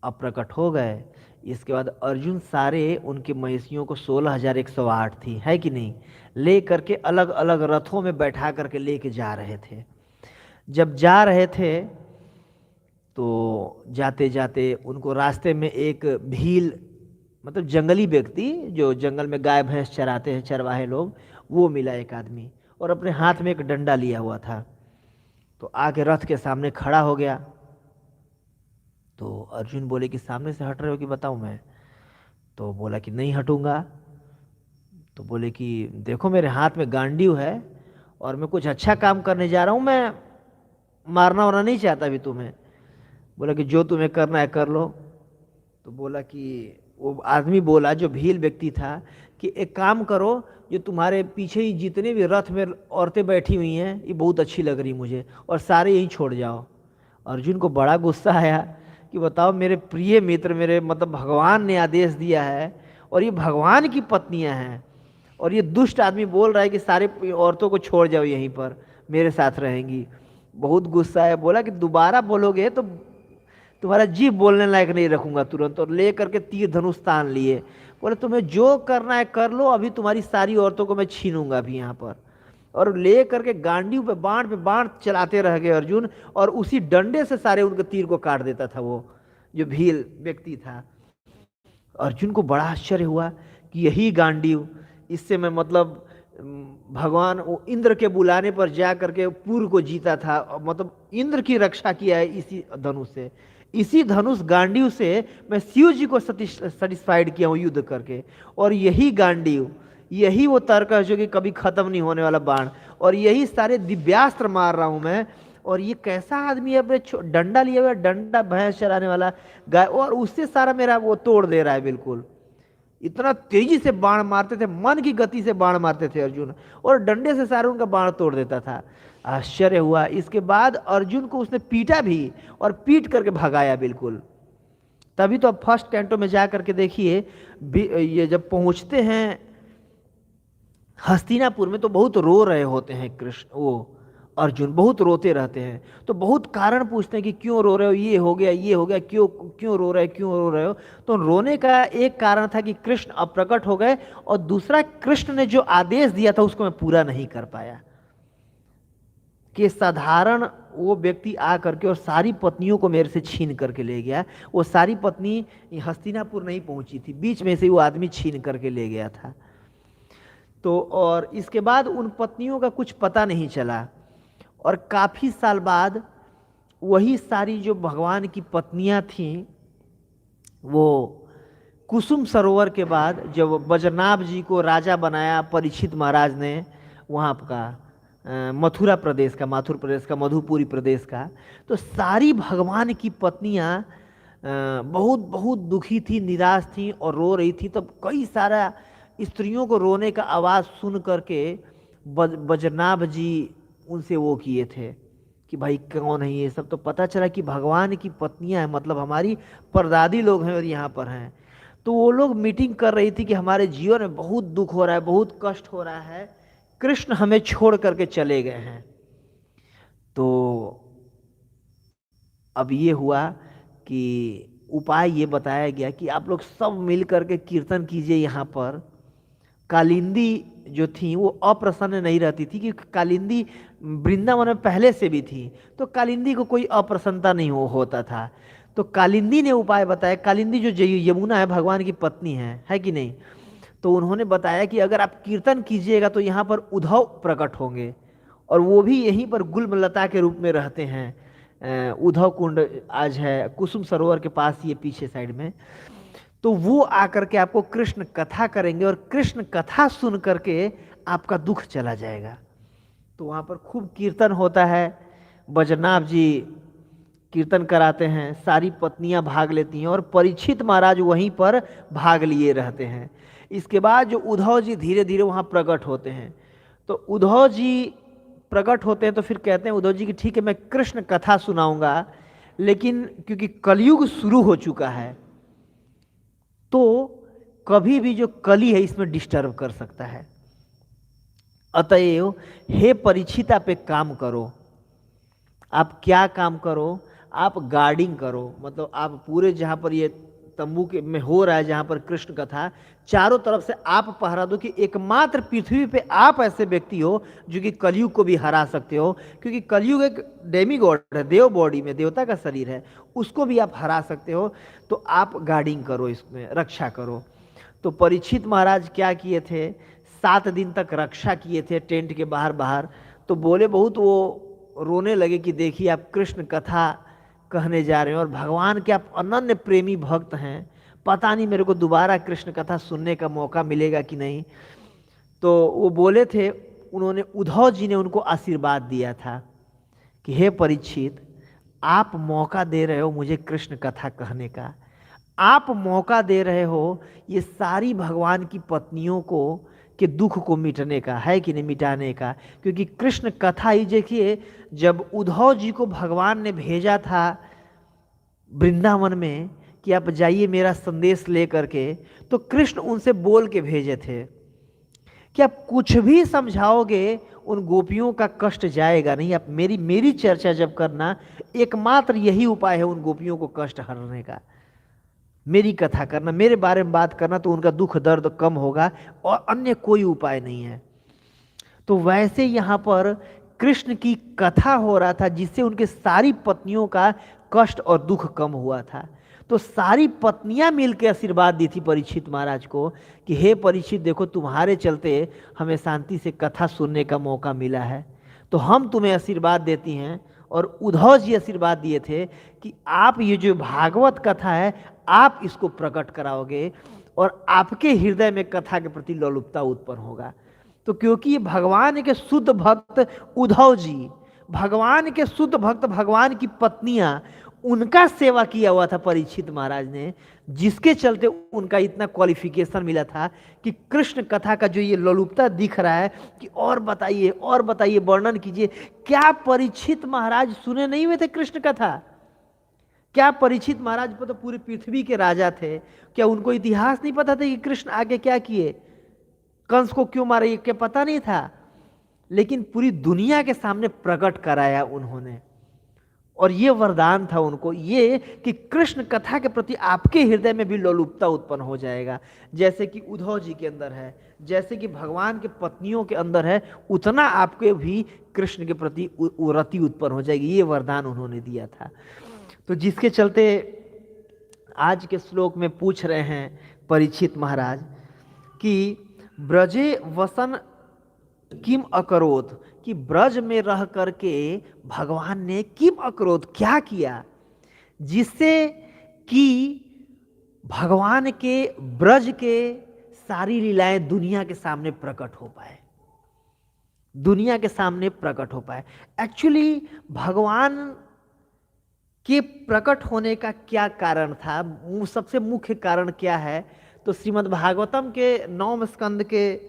अप्रकट हो गए। इसके बाद अर्जुन सारे उनके महिषियों को 16,108 थी, है कि नहीं, ले करके अलग अलग रथों में बैठा करके लेके जा रहे थे। जब जा रहे थे तो जाते जाते उनको रास्ते में एक भील, मतलब जंगली व्यक्ति जो जंगल में गाय भैंस चराते हैं, चरवाहे लोग, वो मिला एक आदमी, और अपने हाथ में एक डंडा लिया हुआ था। तो आके रथ के सामने खड़ा हो गया। तो अर्जुन बोले कि सामने से हट रहे हो कि बताऊं मैं? तो बोला कि नहीं हटूंगा। तो बोले कि देखो मेरे हाथ में गांडीव है और मैं कुछ अच्छा काम करने जा रहा हूं, मैं मारना वारना नहीं चाहता भी तुम्हें। बोला कि जो तुम्हें करना है कर लो। तो बोला कि वो आदमी बोला, जो भील व्यक्ति था, कि एक काम करो, जो तुम्हारे पीछे ही जितने भी रथ में औरतें बैठी हुई हैं ये बहुत अच्छी लग रही मुझे, और सारे यहीं छोड़ जाओ। अर्जुन को बड़ा गुस्सा आया कि बताओ मेरे प्रिय मित्र, मेरे मतलब भगवान ने आदेश दिया है और ये भगवान की पत्नियां हैं, और ये दुष्ट आदमी बोल रहा है कि सारे औरतों को छोड़ जाओ, यहीं पर मेरे साथ रहेंगी। बहुत गुस्सा है। बोला कि दोबारा बोलोगे तो तुम्हारा जीभ बोलने लायक नहीं रखूंगा तुरंत, और ले करके तीर धनुष तान लिए। बोले तुम्हें जो करना है कर लो, अभी तुम्हारी सारी औरतों को मैं छीनूंगा अभी यहाँ पर। और ले करके गांडीव पे बाण चलाते रह गए अर्जुन, और उसी डंडे से सारे उनके तीर को काट देता था वो जो भील व्यक्ति था। अर्जुन को बड़ा आश्चर्य हुआ कि यही गांडीव, इससे मैं मतलब भगवान इंद्र के बुलाने पर जा करके पूर्व को जीता था, मतलब इंद्र की रक्षा किया है इसी धनुष से, इसी धनुष गांडीव से मैं शिव जी को सेटिस्फाइड किया हूँ युद्ध करके। और यही गांडीव, यही वो तर्क है जो कि कभी खत्म नहीं होने वाला बाण, और यही सारे दिव्यास्त्र मार रहा हूं मैं। और ये कैसा आदमी है, अपने डंडा लिया हुआ, डंडा भैंस चराने वाला गाय, और उससे सारा मेरा वो तोड़ दे रहा है बिल्कुल। इतना तेजी से बाण मारते थे, मन की गति से बाण मारते थे अर्जुन, और डंडे से सारे उनका बाण तोड़ देता था। आश्चर्य हुआ। इसके बाद अर्जुन को उसने पीटा भी, और पीट करके भगाया बिल्कुल। तभी तो अब फर्स्ट कैंटो में जा करके देखिए, ये जब पहुंचते हैं हस्तिनापुर में तो बहुत रो रहे होते हैं कृष्ण, वो अर्जुन बहुत रोते रहते हैं। तो बहुत कारण पूछते हैं कि क्यों रो रहे हो, ये हो गया, ये हो गया, क्यों क्यों रो रहे, क्यों रो रहे हो। तो रोने का एक कारण था कि कृष्ण अप्रकट हो गए, और दूसरा कृष्ण ने जो आदेश दिया था उसको मैं पूरा नहीं कर पाया। कि साधारण वो व्यक्ति आ करके और सारी पत्नियों को मेरे से छीन करके ले गया। वो सारी पत्नी हस्तिनापुर नहीं पहुंची थी, बीच में से वो आदमी छीन करके ले गया था। तो और इसके बाद उन पत्नियों का कुछ पता नहीं चला, और काफी साल बाद वही सारी जो भगवान की पत्नियां थीं, वो कुसुम सरोवर के बाद जब बजरनाभ जी को राजा बनाया परीक्षित महाराज ने, वहाँ का मथुरा प्रदेश का, माथुर प्रदेश का, मधुपुरी प्रदेश का, तो सारी भगवान की पत्नियां बहुत बहुत दुखी थी, निराश थी और रो रही थी। तब कई सारा स्त्रियों को रोने का आवाज़ सुन करके बजरनाभ जी उनसे वो किए थे कि भाई कौन है ये सब। तो पता चला कि भगवान की पत्नियां हैं, मतलब हमारी परदादी लोग हैं और यहाँ पर हैं। तो वो लोग मीटिंग कर रही थी कि हमारे जीवन में बहुत दुख हो रहा है, बहुत कष्ट हो रहा है, कृष्ण हमें छोड़ करके चले गए हैं। तो अब ये हुआ कि उपाय ये बताया गया कि आप लोग सब मिल करके कीर्तन कीजिए यहाँ पर। कालिंदी जो थी वो अप्रसन्न नहीं रहती थी, क्योंकि कालिंदी वृंदावन में पहले से भी थी, तो कालिंदी को कोई अप्रसन्नता नहीं होता था। तो कालिंदी ने उपाय बताया। कालिंदी जो यमुना है भगवान की पत्नी है कि नहीं। तो उन्होंने बताया कि अगर आप कीर्तन कीजिएगा तो यहाँ पर उद्धव प्रकट होंगे, और वो भी यहीं पर गुलमलता के रूप में रहते हैं। उद्धव कुंड आज है कुसुम सरोवर के पास, ये पीछे साइड में। तो वो आकर के आपको कृष्ण कथा करेंगे, और कृष्ण कथा सुन करके आपका दुख चला जाएगा। तो वहाँ पर खूब कीर्तन होता है, बजरनाभ जी कीर्तन कराते हैं, सारी पत्नियां भाग लेती हैं, और परीक्षित महाराज वहीं पर भाग लिए रहते हैं। इसके बाद जो उद्धव जी धीरे धीरे वहाँ प्रकट होते हैं। तो उद्धव जी प्रकट होते हैं तो फिर कहते हैं उद्धव जी कि ठीक है मैं कृष्ण कथा सुनाऊंगा, लेकिन क्योंकि कलयुग शुरू हो चुका है तो कभी भी जो कली है इसमें डिस्टर्ब कर सकता है। अतएव हे परीक्षित आप एक काम करो। आप क्या काम करो? आप गार्डिंग करो, मतलब आप पूरे जहाँ पर ये तंबू के में हो रहा है, जहाँ पर कृष्ण कथा, चारों तरफ से आप पहरा दो कि एकमात्र पृथ्वी पे आप ऐसे व्यक्ति हो जो कि कलयुग को भी हरा सकते हो। क्योंकि कलयुग एक डेमी गॉड है, देव बॉडी में, देवता का शरीर है, उसको भी आप हरा सकते हो। तो आप गार्डिंग करो, इसमें रक्षा करो। तो परीक्षित महाराज क्या किए थे? 7 दिन तक रक्षा किए थे टेंट के बाहर बाहर। तो बोले बहुत वो रोने लगे कि देखिए आप कृष्ण कथा कहने जा रहे हैं और भगवान के आप अनन्य प्रेमी भक्त हैं, पता नहीं मेरे को दोबारा कृष्ण कथा सुनने का मौका मिलेगा कि नहीं। तो वो बोले थे, उन्होंने उद्धव जी ने उनको आशीर्वाद दिया था कि हे परीक्षित, आप मौका दे रहे हो मुझे कृष्ण कथा कहने का, आप मौका दे रहे हो ये सारी भगवान की पत्नियों को के दुख को मिटने का, है कि नहीं, मिटाने का। क्योंकि कृष्ण कथा ही देखिए, जब उद्धव जी को भगवान ने भेजा था वृंदावन में कि आप जाइए मेरा संदेश ले करके, तो कृष्ण उनसे बोल के भेजे थे कि आप कुछ भी समझाओगे उन गोपियों का कष्ट जाएगा नहीं। आप मेरी चर्चा जब करना, एकमात्र यही उपाय है उन गोपियों को कष्ट हरने का, मेरी कथा करना, मेरे बारे में बात करना, तो उनका दुख दर्द कम होगा, और अन्य कोई उपाय नहीं है। तो वैसे यहाँ पर कृष्ण की कथा हो रहा था, जिससे उनके सारी पत्नियों का कष्ट और दुख कम हुआ था। तो सारी पत्नियां मिलकर आशीर्वाद दी थी परीक्षित महाराज को कि हे परीक्षित, देखो तुम्हारे चलते हमें शांति से कथा सुनने का मौका मिला है, तो हम तुम्हें आशीर्वाद देती हैं। और उद्धव जी आशीर्वाद दिए थे कि आप ये जो भागवत कथा है आप इसको प्रकट कराओगे और आपके हृदय में कथा के प्रति लोलुपता उत्पन्न होगा। तो क्योंकि ये भगवान के शुद्ध भक्त उद्धव जी, भगवान के शुद्ध भक्त, भगवान की पत्नियां, उनका सेवा किया हुआ था परीक्षित महाराज ने, जिसके चलते उनका इतना क्वालिफिकेशन मिला था कि कृष्ण कथा का जो ये लोलुपता दिख रहा है कि और बताइए, वर्णन कीजिए। क्या परीक्षित महाराज सुने नहीं हुए थे कृष्ण कथा? क्या परीक्षित महाराज पर तो पूरी पृथ्वी के राजा थे, क्या उनको इतिहास नहीं पता था कि कृष्ण आगे क्या किए, कंस को क्यों मारे, ये क्या पता नहीं था? लेकिन पूरी दुनिया के सामने प्रकट कराया उन्होंने। और ये वरदान था उनको ये कि कृष्ण कथा के प्रति आपके हृदय में भी लोलुपता उत्पन्न हो जाएगा, जैसे कि उद्धव जी के अंदर है, जैसे कि भगवान के पत्नियों के अंदर है, उतना आपके भी कृष्ण के प्रति रति उत्पन्न हो जाएगी। ये वरदान उन्होंने दिया था। तो जिसके चलते आज के श्लोक में पूछ रहे हैं परीक्षित महाराज कि ब्रजे वसन किम अकरोत, कि ब्रज में रह करके भगवान ने किम अकरोत, क्या किया जिससे कि भगवान के ब्रज के सारी लीलाएं दुनिया के सामने प्रकट हो पाए, दुनिया के सामने प्रकट हो पाए। एक्चुअली भगवान के प्रकट होने का क्या कारण था, सबसे मुख्य कारण क्या है? तो श्रीमद् भागवतम के 9वें स्कंद के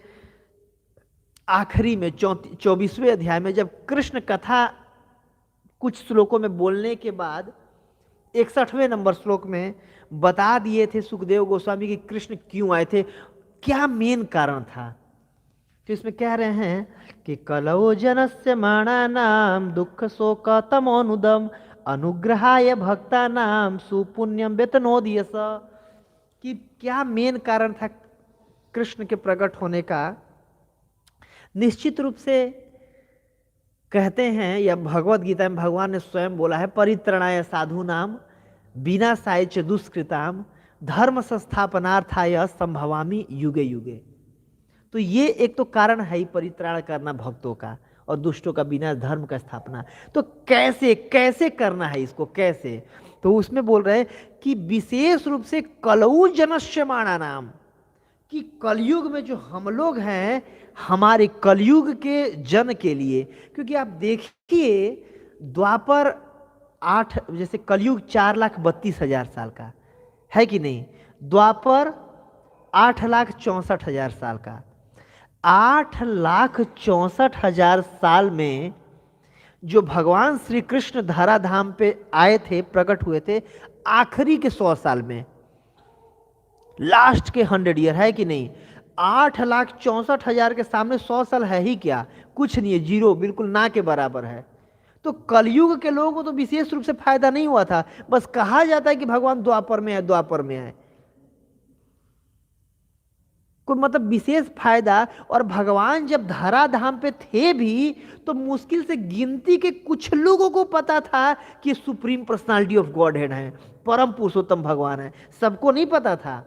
आखिरी में 24वें अध्याय में जब कृष्ण कथा कुछ श्लोकों में बोलने के बाद 61वें नंबर श्लोक में बता दिए थे सुखदेव गोस्वामी कि कृष्ण क्यों आए थे, क्या मेन कारण था। तो इसमें कह रहे हैं कि कलौ जनस्य माणानाम दुख शोक तमोनुदम अनुग्रहाय भक्तानाम सुपुण्यम वेतनोदयस, कि क्या मेन कारण था कृष्ण के प्रकट होने का। निश्चित रूप से कहते हैं, या भगवत गीता में भगवान ने स्वयं बोला है, परित्रणाय साधु नाम विनाशाय च दुष्कृताम धर्म संस्थापनार्थाय संभवामि युगे युगे। तो ये एक तो कारण है ही परित्राण करना भक्तों का और दुष्टों का विनाश, धर्म का स्थापना। तो कैसे कैसे करना है इसको, कैसे? तो उसमें बोल रहे हैं कि विशेष रूप से कलऊ जनस्य माणा नाम, कि कलयुग में जो हम लोग हैं, हमारे कलयुग के जन के लिए। क्योंकि आप देखिए द्वापर 8, जैसे कलयुग 4,32,000 साल का है कि नहीं, द्वापर 8,64,000 साल का। 8,64,000 साल में जो भगवान श्री कृष्ण धराधाम पे आए थे, प्रकट हुए थे, आखिरी के 100 साल में, लास्ट के 100 ईयर, है कि नहीं? 8,64,000 के सामने 100 साल है ही क्या, कुछ नहीं है, जीरो, बिल्कुल ना के बराबर है। तो कलयुग के लोगों को तो विशेष रूप से फायदा नहीं हुआ था, बस कहा जाता है कि भगवान द्वापर में है, द्वापर में है, कोई मतलब विशेष फायदा। और भगवान जब धराधाम पे थे भी तो मुश्किल से गिनती के कुछ लोगों को पता था कि supreme personality of God head है, परम पुरुषोत्तम भगवान है, सबको नहीं पता था,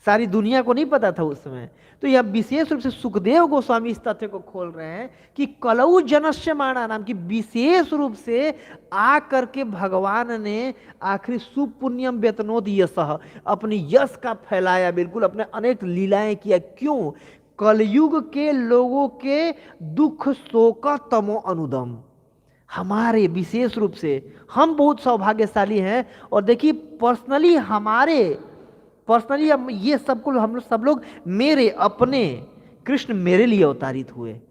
सारी दुनिया को नहीं पता था उस समय। तो यह विशेष रूप से सुखदेव गोस्वामी इस तथ्य को खोल रहे हैं कि कलऊ जनस्य माणा नाम की विशेष रूप से आ करके भगवान ने आखिरी सुपुण्यम वेतनोद यश, अपनी यश का फैलाया, बिल्कुल अपने अनेक लीलाएं किया। क्यों? कलयुग के लोगों के दुख शोक तमो अनुदम, हमारे विशेष रूप से हम बहुत सौभाग्यशाली हैं। और देखिए पर्सनली हम ये हम सब लोग मेरे अपने कृष्ण मेरे लिए अवतारित हुए,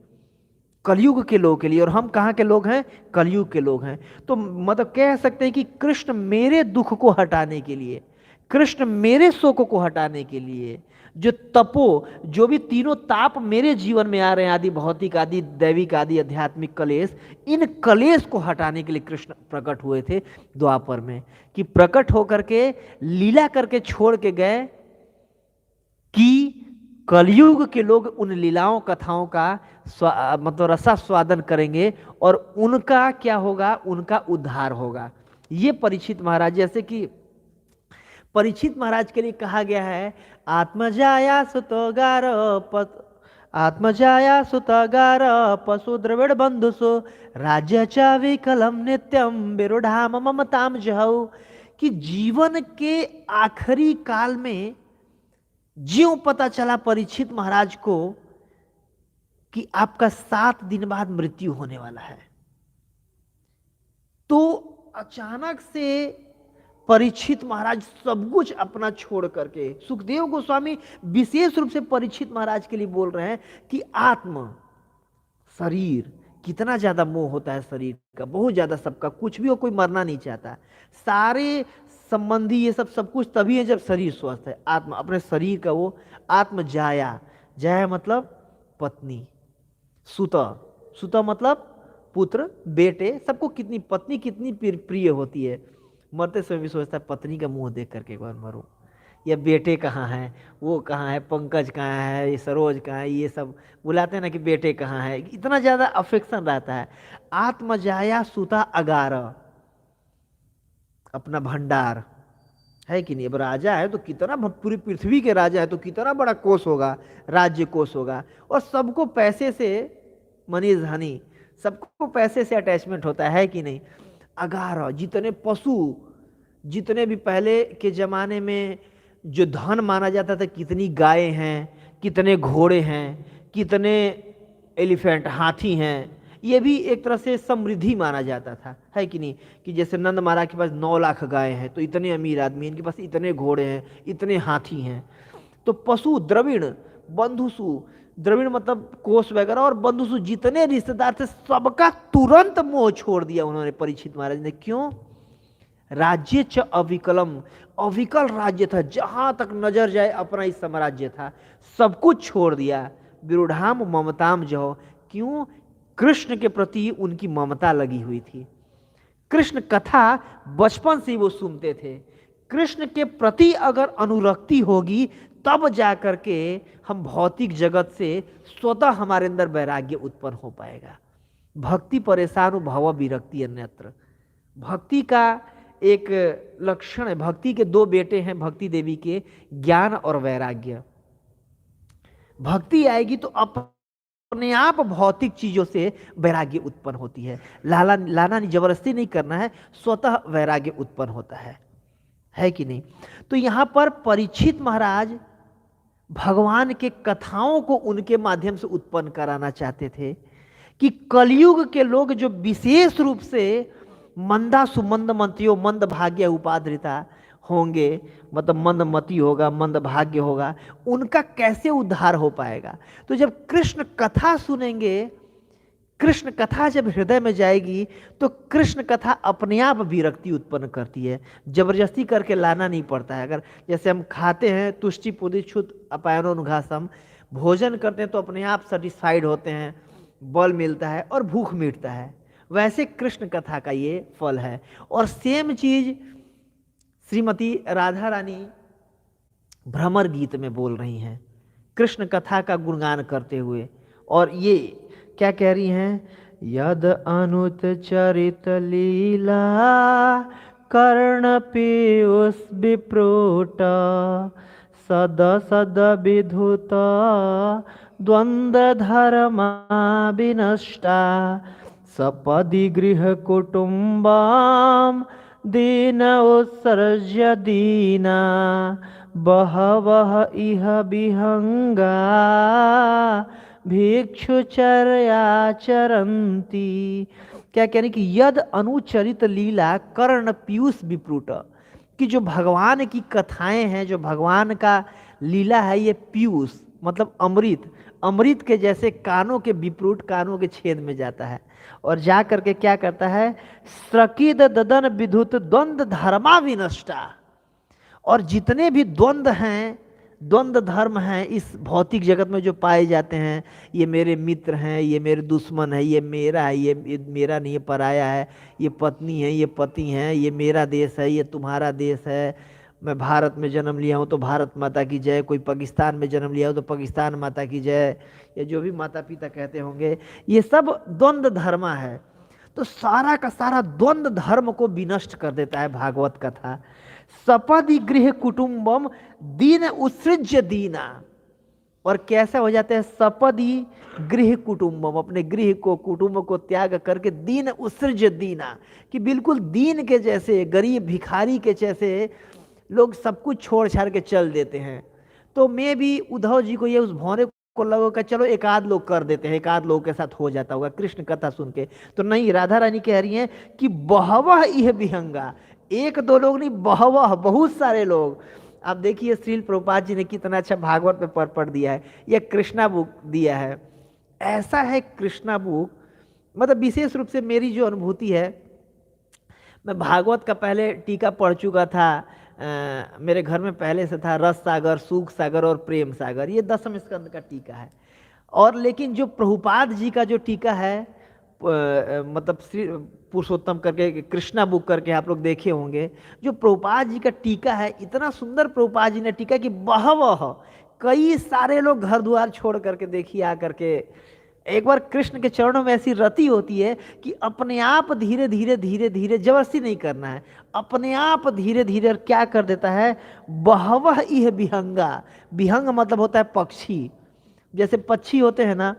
कलयुग के लोगों के लिए। और हम कहाँ के लोग हैं? कलयुग के लोग हैं। तो मतलब कह सकते हैं कि कृष्ण मेरे दुख को हटाने के लिए, कृष्ण मेरे शोक को हटाने के लिए, जो भी तीनों ताप मेरे जीवन में आ रहे हैं, आदि भौतिक, आदि दैविक, आदि आध्यात्मिक कलेश, इन कलेश को हटाने के लिए कृष्ण प्रकट हुए थे द्वापर में। कि प्रकट होकर के लीला करके छोड़ के गए कि कलयुग के लोग उन लीलाओं कथाओं का मतलब रसास्वादन करेंगे और उनका क्या होगा, उनका उद्धार होगा। ये परीक्षित महाराज, जैसे कि परीक्षित महाराज के लिए कहा गया है, आत्मजाया सुतगार आत्मजाया सुतगार पशु द्रविड़ बंधुसु राज्य च विकलम नित्यम विरुधाम ममताम जहु। कि जीवन के आखिरी काल में ज्यों पता चला परीक्षित महाराज को कि आपका 7 दिन बाद मृत्यु होने वाला है, तो अचानक से परीक्षित महाराज सब कुछ अपना छोड़ करके, सुखदेव गोस्वामी विशेष रूप से परीक्षित महाराज के लिए बोल रहे हैं कि आत्म शरीर कितना ज्यादा मोह होता है शरीर का, बहुत ज्यादा, सबका कुछ भी हो, कोई मरना नहीं चाहता, सारे संबंधी ये सब कुछ तभी है जब शरीर स्वस्थ है। आत्मा अपने शरीर का वो आत्म जाया, जाया मतलब पत्नी, सुत, सुत मतलब पुत्र बेटे, सबको कितनी पत्नी कितनी प्रिय होती है। मरते समय भी सोचता है पत्नी का मुंह देख करके एक बार मरूं, या बेटे कहाँ हैं, वो कहाँ है, पंकज कहाँ है, ये सरोज कहाँ है, ये सब बुलाते हैं ना कि बेटे कहाँ है, इतना ज्यादा अफेक्शन रहता है। आत्मजाया सुता अगार, अपना भंडार है कि नहीं। अब राजा है तो कितना, पूरी पृथ्वी के राजा है तो कितना बड़ा कोष होगा, राज्य कोष होगा, और सबको पैसे से, मनी धनी, सबको पैसे से अटैचमेंट होता है कि नहीं। अगार, जितने पशु, जितने भी पहले के जमाने में जो धन माना जाता था, कितनी गायें हैं, कितने घोड़े हैं, कितने एलिफेंट हाथी हैं, ये भी एक तरह से समृद्धि माना जाता था, है कि नहीं। कि जैसे नंद महाराज के पास 9 लाख गायें हैं तो इतने अमीर आदमी, इनके पास इतने घोड़े हैं, इतने हाथी हैं। तो पशु द्रविण बंधुसु, द्रविण मतलब कोष वगैरह, और बंधुसु जितने रिश्तेदार थे सबका तुरंत मोह छोड़ दिया उन्होंने, परीक्षित महाराज ने। क्यों? राज्य च अविकलम, अविकल राज्य था, जहां तक नजर जाए अपना ही साम्राज्य था, सब कुछ छोड़ दिया। विरूढ़ाम ममताम जो, क्यों? कृष्ण के प्रति उनकी ममता लगी हुई थी, कृष्ण कथा बचपन से ही वो सुनते थे। कृष्ण के प्रति अगर अनुरक्ति होगी तब जाकर के हम भौतिक जगत से स्वतः हमारे अंदर वैराग्य उत्पन्न हो पाएगा। भक्ति परेशान भव विरक्ति अन्यत्र, भक्ति का एक लक्षण है। भक्ति के 2 बेटे हैं भक्ति देवी के, ज्ञान और वैराग्य। भक्ति आएगी तो अपने आप भौतिक चीजों से वैराग्य उत्पन्न होती है। लाना जबरदस्ती नहीं करना है, स्वतः वैराग्य उत्पन्न होता है कि नहीं। तो यहां पर परीक्षित महाराज भगवान के कथाओं को उनके माध्यम से उत्पन्न कराना चाहते थे कि कलयुग के लोग जो विशेष रूप से मंदा सुमंद मंतियों, मंद भाग्य उपाधृता होंगे, मतलब मंद मति होगा, मंद भाग्य होगा, उनका कैसे उद्धार हो पाएगा। तो जब कृष्ण कथा सुनेंगे, कृष्ण कथा जब हृदय में जाएगी तो कृष्ण कथा अपने आप विरक्ति उत्पन्न करती है, जबरदस्ती करके लाना नहीं पड़ता है। अगर जैसे हम खाते हैं तुष्टि पुदि छुत अपायनोनुघासम, भोजन करते हैं तो अपने आप सेटिस्फाइड होते हैं, बल मिलता है और भूख मिटता है, वैसे कृष्ण कथा का ये फल है। और सेम चीज श्रीमती राधा रानी भ्रमर गीत में बोल रही हैं, कृष्ण कथा का गुणगान करते हुए। और ये क्या कह रही हैं? यद अनुत चरित लीला कर्ण पीयूष विप्रोट सद सद विधुत द्वंद्व धर्मा विनष्टा सपदि गृह कुटुंबम दीन उत्सर्ज्य दीना बहवः इह विहंगा भिक्षुचर्या चरंती। क्या कहने कि यद अनुचरित लीला कर्ण पीयूष विप्रुट, कि जो भगवान की कथाएं हैं, जो भगवान का लीला है, ये पीयूष मतलब अमृत, अमृत के जैसे कानों के विप्रुट, कानों के छेद में जाता है और जा करके क्या करता है? स्रकिद ददन विधुत द्वंद्व धर्मा विनष्टा। और जितने भी द्वंद्व हैं, द्वंद्व धर्म हैं इस भौतिक जगत में जो पाए जाते हैं, ये मेरे मित्र हैं, ये मेरे दुश्मन है, ये मेरा है, ये मेरा नहीं, ये पराया है, ये पत्नी है, ये पति हैं, ये मेरा देश है, ये तुम्हारा देश है, मैं भारत में जन्म लिया हूँ तो भारत माता की जय, कोई पाकिस्तान में जन्म लिया हो तो पाकिस्तान माता की जय, या जो भी माता पिता कहते होंगे, ये सब द्वंद्व धर्म है। तो सारा का सारा द्वंद्व धर्म को विनष्ट कर देता है भागवत कथा। सपदि गृह कुटुंबम दीन उत्सृज्य दीना। और कैसा हो जाता है, सपदि गृह कुटुंबम, अपने गृह को कुटुंब को त्याग करके दीन उत्सृज्य दीना, कि बिल्कुल दीन के जैसे, गरीब भिखारी के जैसे लोग सब कुछ छोड़ छाड़ के चल देते हैं। तो मैं भी उद्धव जी को ये उस भौरे को लगा कि चलो एक आध लोग कर देते हैं, एक आध लोग के साथ हो जाता होगा कृष्ण कथा सुन के। तो नहीं, राधा रानी कह रही हैं कि बहवह यह विहंगा, एक दो लोग नहीं, बहवह, बहुत सारे लोग। आप देखिए श्रील प्रभुपाद जी ने कितना अच्छा भागवत में पढ़ दिया है, यह कृष्णा बुक दिया है। ऐसा है कृष्णा बुक, मतलब विशेष रूप से मेरी जो अनुभूति है, मैं भागवत का पहले टीका पढ़ चुका था। मेरे घर में पहले से था रस सागर, सुख सागर और प्रेम सागर, ये 10वें स्कंद का टीका है। और लेकिन जो प्रभुपाद जी का जो टीका है, मतलब श्री पुरुषोत्तम करके कृष्णा बुक करके आप लोग देखे होंगे, जो प्रभुपाद जी का टीका है, इतना सुंदर प्रभुपाद जी ने टीका कि बहवह, कई सारे लोग घर द्वार छोड़ करके देखिए आ करके एक बार कृष्ण के चरणों में ऐसी रति होती है कि अपने आप धीरे धीरे धीरे धीरे, जबरदस्ती नहीं करना है, अपने आप धीरे धीरे क्या कर देता है, बहवह यह विहंगा। विहंग मतलब होता है पक्षी, जैसे पक्षी होते हैं ना,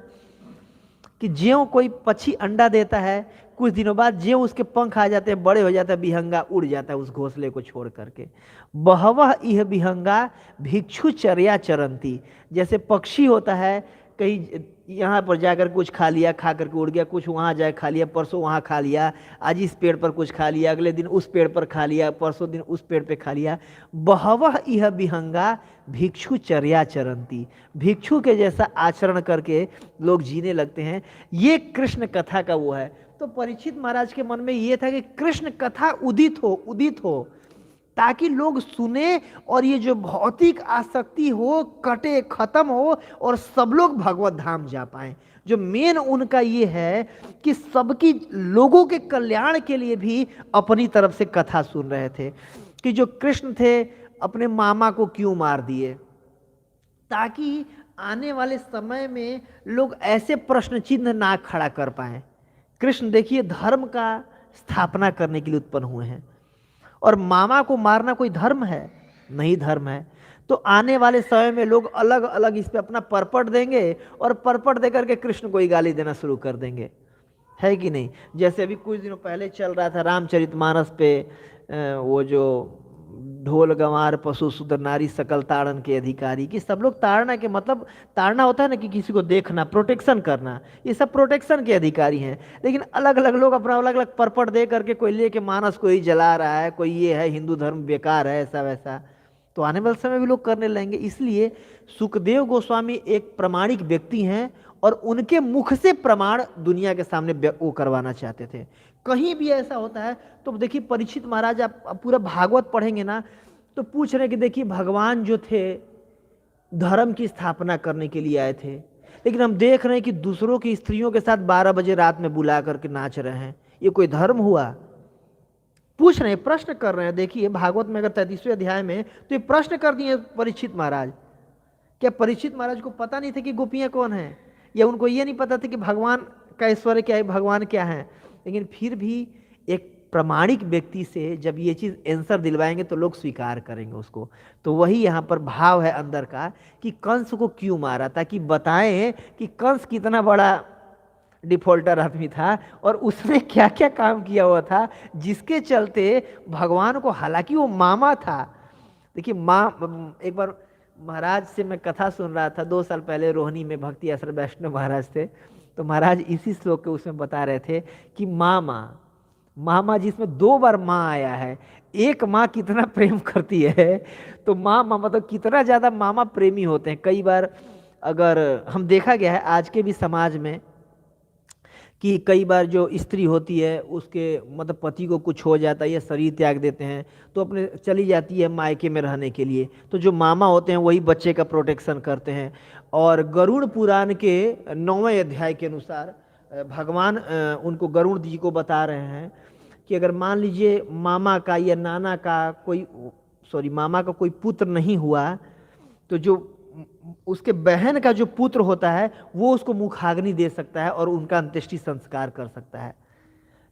कि ज्यों कोई पक्षी अंडा देता है, कुछ दिनों बाद ज्यों उसके पंख आ जाते हैं, बड़े हो जाता है, विहंगा उड़ जाता है उस घोंसले को छोड़ करके। बहवह यह विहंगा भिक्षु चर्या चरंती, जैसे पक्षी होता है, कहीं यहाँ पर जाकर कुछ खा लिया, खा करके उड़ गया, कुछ वहाँ जाए खा लिया, परसों वहाँ खा लिया, आज इस पेड़ पर कुछ खा लिया, अगले दिन उस पेड़ पर खा लिया, परसों दिन उस पेड़ पे खा लिया। बहवह यह विहंगा भिक्षु चर्या चरंती, भिक्षु के जैसा आचरण करके लोग जीने लगते हैं। ये कृष्ण कथा का वो है। तो परीक्षित महाराज के मन में ये था कि कृष्ण कथा उदित हो ताकि लोग सुने और ये जो भौतिक आसक्ति हो कटे, खत्म हो और सब लोग भगवत धाम जा पाए। जो मेन उनका ये है कि सबकी लोगों के कल्याण के लिए भी अपनी तरफ से कथा सुन रहे थे कि जो कृष्ण थे अपने मामा को क्यों मार दिए, ताकि आने वाले समय में लोग ऐसे प्रश्न चिन्ह ना खड़ा कर पाए। कृष्ण देखिए धर्म का स्थापना करने के लिए उत्पन्न हुए हैं, और मामा को मारना कोई धर्म है? नहीं धर्म है। तो आने वाले समय में लोग अलग अलग इस पे अपना परपट देंगे और परपट देकर के कृष्ण को ही गाली देना शुरू कर देंगे, है कि नहीं? जैसे अभी कुछ दिनों पहले चल रहा था रामचरितमानस पे, वो जो ढोल गंवार पशु शूद्र नारी सकल ताड़न के अधिकारी, कि सब लोग ताड़ना के मतलब, ताड़ना होता है ना कि किसी को देखना, प्रोटेक्शन करना, ये सब प्रोटेक्शन के अधिकारी हैं। लेकिन अलग अलग लोग अपना अलग अलग परपट दे करके, कोई लेके मानस को ही जला रहा है, कोई ये है हिंदू धर्म बेकार है, ऐसा वैसा। तो आने वाले समय भी लोग करने लगेंगे। इसलिए सुखदेव गोस्वामी एक प्रामाणिक व्यक्ति हैं और उनके मुख से प्रमाण दुनिया के सामने वो करवाना चाहते थे। कहीं भी ऐसा होता है तो देखिए परीक्षित महाराज, आप पूरा भागवत पढ़ेंगे ना तो पूछ रहे कि देखिए भगवान जो थे धर्म की स्थापना करने के लिए आए थे, लेकिन हम देख रहे हैं कि दूसरों की स्त्रियों के साथ 12 बजे रात में बुला करके नाच रहे हैं, ये कोई धर्म हुआ? पूछ रहे हैं, प्रश्न कर रहे हैं। देखिए भागवत में अगर 33वें अध्याय में तो ये प्रश्न कर दिए परीक्षित महाराज। क्या परीक्षित महाराज को पता नहीं था कि गोपियां कौन है, या उनको ये नहीं पता था कि भगवान का ऐश्वर्य क्या है, भगवान क्या है? लेकिन फिर भी एक प्रामाणिक व्यक्ति से जब ये चीज़ आंसर दिलवाएंगे तो लोग स्वीकार करेंगे उसको। तो वही यहाँ पर भाव है अंदर का कि कंस को क्यों मारा, ताकि बताएं कि कंस कितना बड़ा डिफॉल्टर आदमी था और उसने क्या क्या काम किया हुआ था, जिसके चलते भगवान को, हालांकि वो मामा था। देखिए एक बार महाराज से मैं कथा सुन रहा था 2 साल पहले रोहिणी में, भक्ति आश्रम वैष्णव महाराज थे, तो महाराज इसी श्लोक के उसमें बता रहे थे कि मामा जिसमें 2 बार माँ आया है, एक माँ कितना प्रेम करती है। तो मामा मतलब कितना ज़्यादा मामा प्रेमी होते हैं। कई बार अगर हम देखा गया है आज के भी समाज में कि कई बार जो स्त्री होती है उसके मतलब पति को कुछ हो जाता है या शरीर त्याग देते हैं तो अपने चली जाती है मायके में रहने के लिए, तो जो मामा होते हैं वही बच्चे का प्रोटेक्शन करते हैं। और गरुड़ पुराण के 9वें अध्याय के अनुसार भगवान उनको गरुड़ जी को बता रहे हैं कि अगर मान लीजिए मामा का या नाना का कोई मामा का कोई पुत्र नहीं हुआ, तो जो उसके बहन का जो पुत्र होता है वो उसको मुखाग्नि दे सकता है और उनका अंत्येष्टि संस्कार कर सकता है।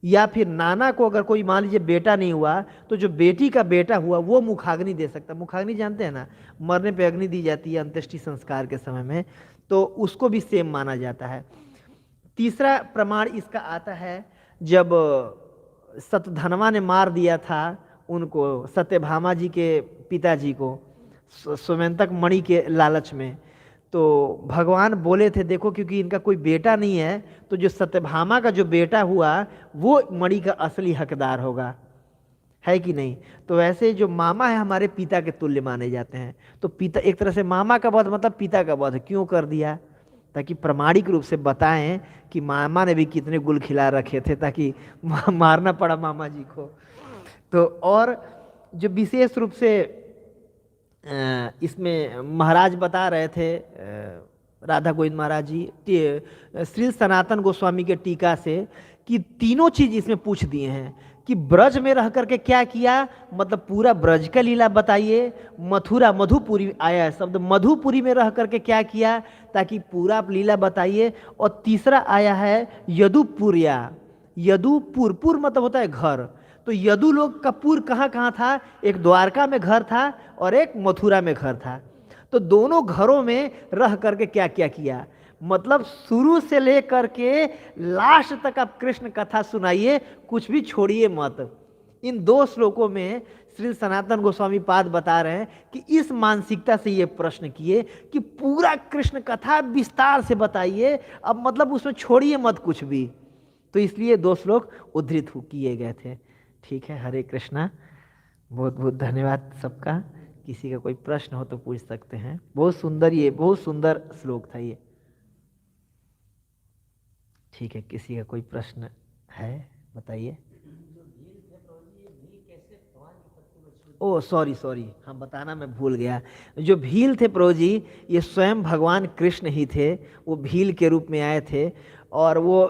या फिर नाना को अगर कोई मान लीजिए बेटा नहीं हुआ, तो जो बेटी का बेटा हुआ वो मुखाग्नि दे सकता है। मुखाग्नि जानते हैं ना, मरने पे अग्नि दी जाती है अंत्येष्टि संस्कार के समय में, तो उसको भी सेम माना जाता है। तीसरा प्रमाण इसका आता है, जब सतधनवा ने मार दिया था उनको, सत्यभामा जी के पिताजी को, सुमंतक मणि के लालच में, तो भगवान बोले थे देखो क्योंकि इनका कोई बेटा नहीं है, तो जो सत्यभामा का जो बेटा हुआ वो मणि का असली हकदार होगा, है कि नहीं। तो वैसे जो मामा है हमारे पिता के तुल्य माने जाते हैं। तो पिता एक तरह से मामा का वध मतलब पिता का वध क्यों कर दिया, ताकि प्रमाणिक रूप से बताएं कि मामा ने भी कितने गुल खिला रखे थे, ताकि मारना पड़ा मामा जी को। तो और जो विशेष रूप से इसमें महाराज बता रहे थे, राधा गोविंद महाराज जी श्री सनातन गोस्वामी के टीका से, कि तीनों चीज इसमें पूछ दिए हैं कि ब्रज में रह करके क्या किया, मतलब पूरा ब्रज का लीला बताइए। मथुरा मधुपुरी आया है शब्द, मधुपुरी में रह करके क्या किया, ताकि पूरा आप लीला बताइए। और तीसरा आया है यदुपुरिया, यदुपुर, पुर मतलब होता है घर, तो यदु लोग का पुर कहाँ कहाँ था, एक द्वारका में घर था और एक मथुरा में घर था। तो दोनों घरों में रह करके क्या क्या किया, मतलब शुरू से लेकर के लास्ट तक आप कृष्ण कथा सुनाइए, कुछ भी छोड़िए मत। इन 2 श्लोकों में श्री सनातन गोस्वामी पाद बता रहे हैं कि इस मानसिकता से ये प्रश्न किए कि पूरा कृष्ण कथा विस्तार से बताइए, अब मतलब उसमें छोड़िए मत कुछ भी। तो इसलिए 2 श्लोक उद्धृत किए गए थे। ठीक है, हरे कृष्णा, बहुत बहुत धन्यवाद सबका। किसी का कोई प्रश्न हो तो पूछ सकते हैं। बहुत सुंदर, ये बहुत सुंदर श्लोक था ये। ठीक है, किसी का कोई प्रश्न है बताइए। ओ सॉरी सॉरी, हाँ बताना मैं भूल गया। जो भील थे प्रभु जी, ये स्वयं भगवान कृष्ण ही थे, वो भील के रूप में आए थे। और वो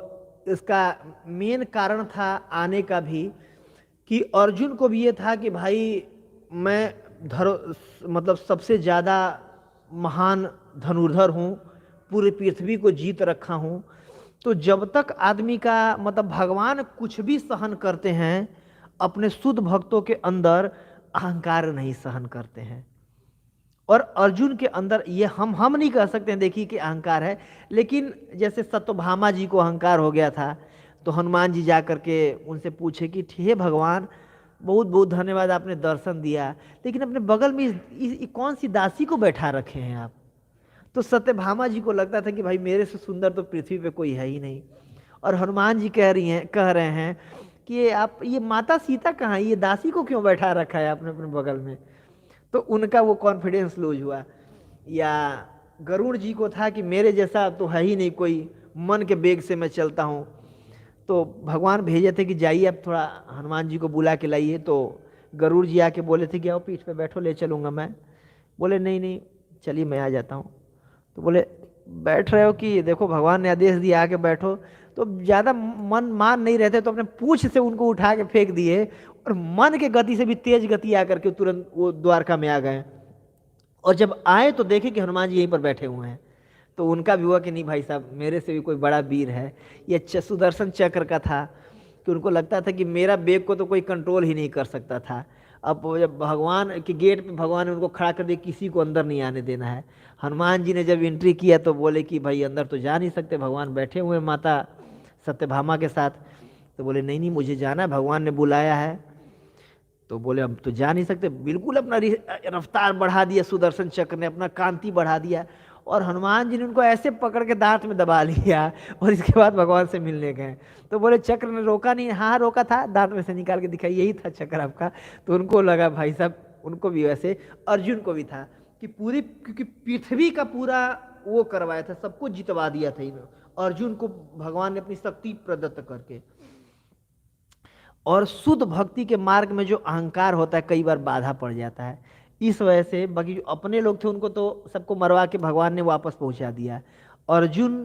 इसका मेन कारण था आने का भी, कि अर्जुन को भी ये था कि भाई मैं मतलब सबसे ज़्यादा महान धनुर्धर हूँ, पूरी पृथ्वी को जीत रखा हूँ। तो जब तक आदमी का मतलब भगवान कुछ भी सहन करते हैं, अपने शुद्ध भक्तों के अंदर अहंकार नहीं सहन करते हैं। और अर्जुन के अंदर ये हम नहीं कह सकते हैं देखिए कि अहंकार है, लेकिन जैसे सत्यभामा जी को अहंकार हो गया था, तो हनुमान जी जा करके उनसे पूछे कि हे भगवान, बहुत बहुत धन्यवाद आपने दर्शन दिया, लेकिन अपने बगल में इस कौन सी दासी को बैठा रखे हैं आप। तो सत्यभामा जी को लगता था कि भाई मेरे से सुंदर तो पृथ्वी पे कोई है ही नहीं। और हनुमान जी कह रहे हैं कि आप ये माता सीता कहाँ है, ये दासी को क्यों बैठा रखा है आपने अपने बगल में। तो उनका वो कॉन्फिडेंस लूज हुआ। या गरुड़ जी को था कि मेरे जैसा तो है ही नहीं कोई, मन के वेग से मैं चलता हूँ। तो भगवान भेजे थे कि जाइए आप थोड़ा हनुमान जी को बुला के लाइए। तो गरुड़ जी आके बोले थे कि आओ पीठ पे बैठो, ले चलूँगा मैं। बोले नहीं नहीं चलिए मैं आ जाता हूँ। तो बोले बैठ रहे हो कि देखो भगवान ने आदेश दिया आके बैठो। तो ज़्यादा मन मान नहीं रहते, तो अपने पूंछ से उनको उठा के फेंक दिए, और मन के गति से भी तेज गति आकर के तुरंत वो द्वारका में आ गए। और जब आए तो देखे कि हनुमान जी यहीं पर बैठे हुए हैं। तो उनका भी हुआ कि नहीं भाई साहब, मेरे से भी कोई बड़ा वीर है। ये सुदर्शन चक्र का था कि उनको लगता था कि मेरा बेग को तो कोई कंट्रोल ही नहीं कर सकता था। अब जब भगवान के गेट पे भगवान ने उनको खड़ा कर दिया, किसी को अंदर नहीं आने देना है। हनुमान जी ने जब एंट्री किया तो बोले कि भाई अंदर तो जा नहीं सकते, भगवान बैठे हुए हैं माता सत्यभामा के साथ। तो बोले नहीं नहीं मुझे जाना है, भगवान ने बुलाया है। तो बोले हम तो जा नहीं सकते। बिल्कुल अपना रफ्तार बढ़ा दिया, सुदर्शन चक्र ने अपना कांति बढ़ा दिया, और हनुमान जी ने उनको ऐसे पकड़ के दांत में दबा लिया, और इसके बाद भगवान से मिलने गए। तो बोले चक्र ने रोका नहीं। हाँ रोका था, दांत में से निकाल के दिखाई, यही था चक्र आपका। तो उनको लगा भाई साहब, उनको भी वैसे अर्जुन को भी था कि पूरी, क्योंकि पृथ्वी का पूरा वो करवाया था, सबको जितवा दिया था अर्जुन को भगवान ने अपनी शक्ति प्रदत्त करके। और शुद्ध भक्ति के मार्ग में जो अहंकार होता है कई बार बाधा पड़ जाता है। इस वजह से बाकी जो अपने लोग थे उनको तो सबको मरवा के भगवान ने वापस पहुंचा दिया। अर्जुन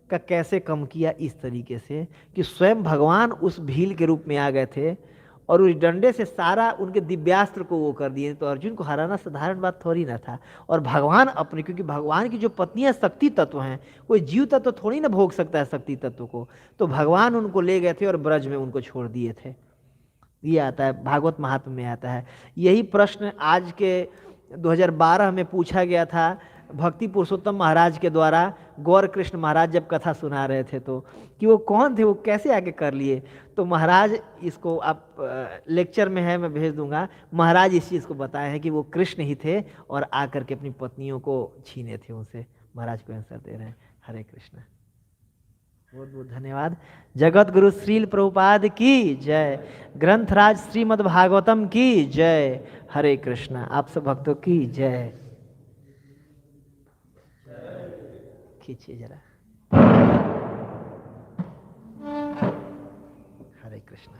का कैसे कम किया, इस तरीके से कि स्वयं भगवान उस भील के रूप में आ गए थे और उस डंडे से सारा उनके दिव्यास्त्र को वो कर दिए। तो अर्जुन को हराना साधारण बात थोड़ी ना था। और भगवान अपने, क्योंकि भगवान की जो पत्नियां शक्ति तत्व हैं, कोई जीव तत्व थोड़ी ना भोग सकता है शक्ति तत्व को, तो भगवान उनको ले गए थे और ब्रज में उनको छोड़ दिए थे। ये आता है भागवत महात्म्य में आता है। यही प्रश्न आज के 2012 में पूछा गया था भक्ति पुरुषोत्तम महाराज के द्वारा। गौर कृष्ण महाराज जब कथा सुना रहे थे तो, कि वो कौन थे, वो कैसे आगे कर लिए। तो महाराज, इसको आप लेक्चर में है, मैं भेज दूंगा, महाराज इस चीज़ को बताए हैं कि वो कृष्ण ही थे और आकर के अपनी पत्नियों को छीने थे उनसे। महाराज को आंसर दे रहे हैं। हरे कृष्ण। बहुत बहुत धन्यवाद। जगत गुरु श्रील प्रभुपाद की जय। ग्रंथराज श्रीमद् भागवतम की जय। हरे कृष्ण। आप सब भक्तों की जय। खींचिए जरा। हरे कृष्ण।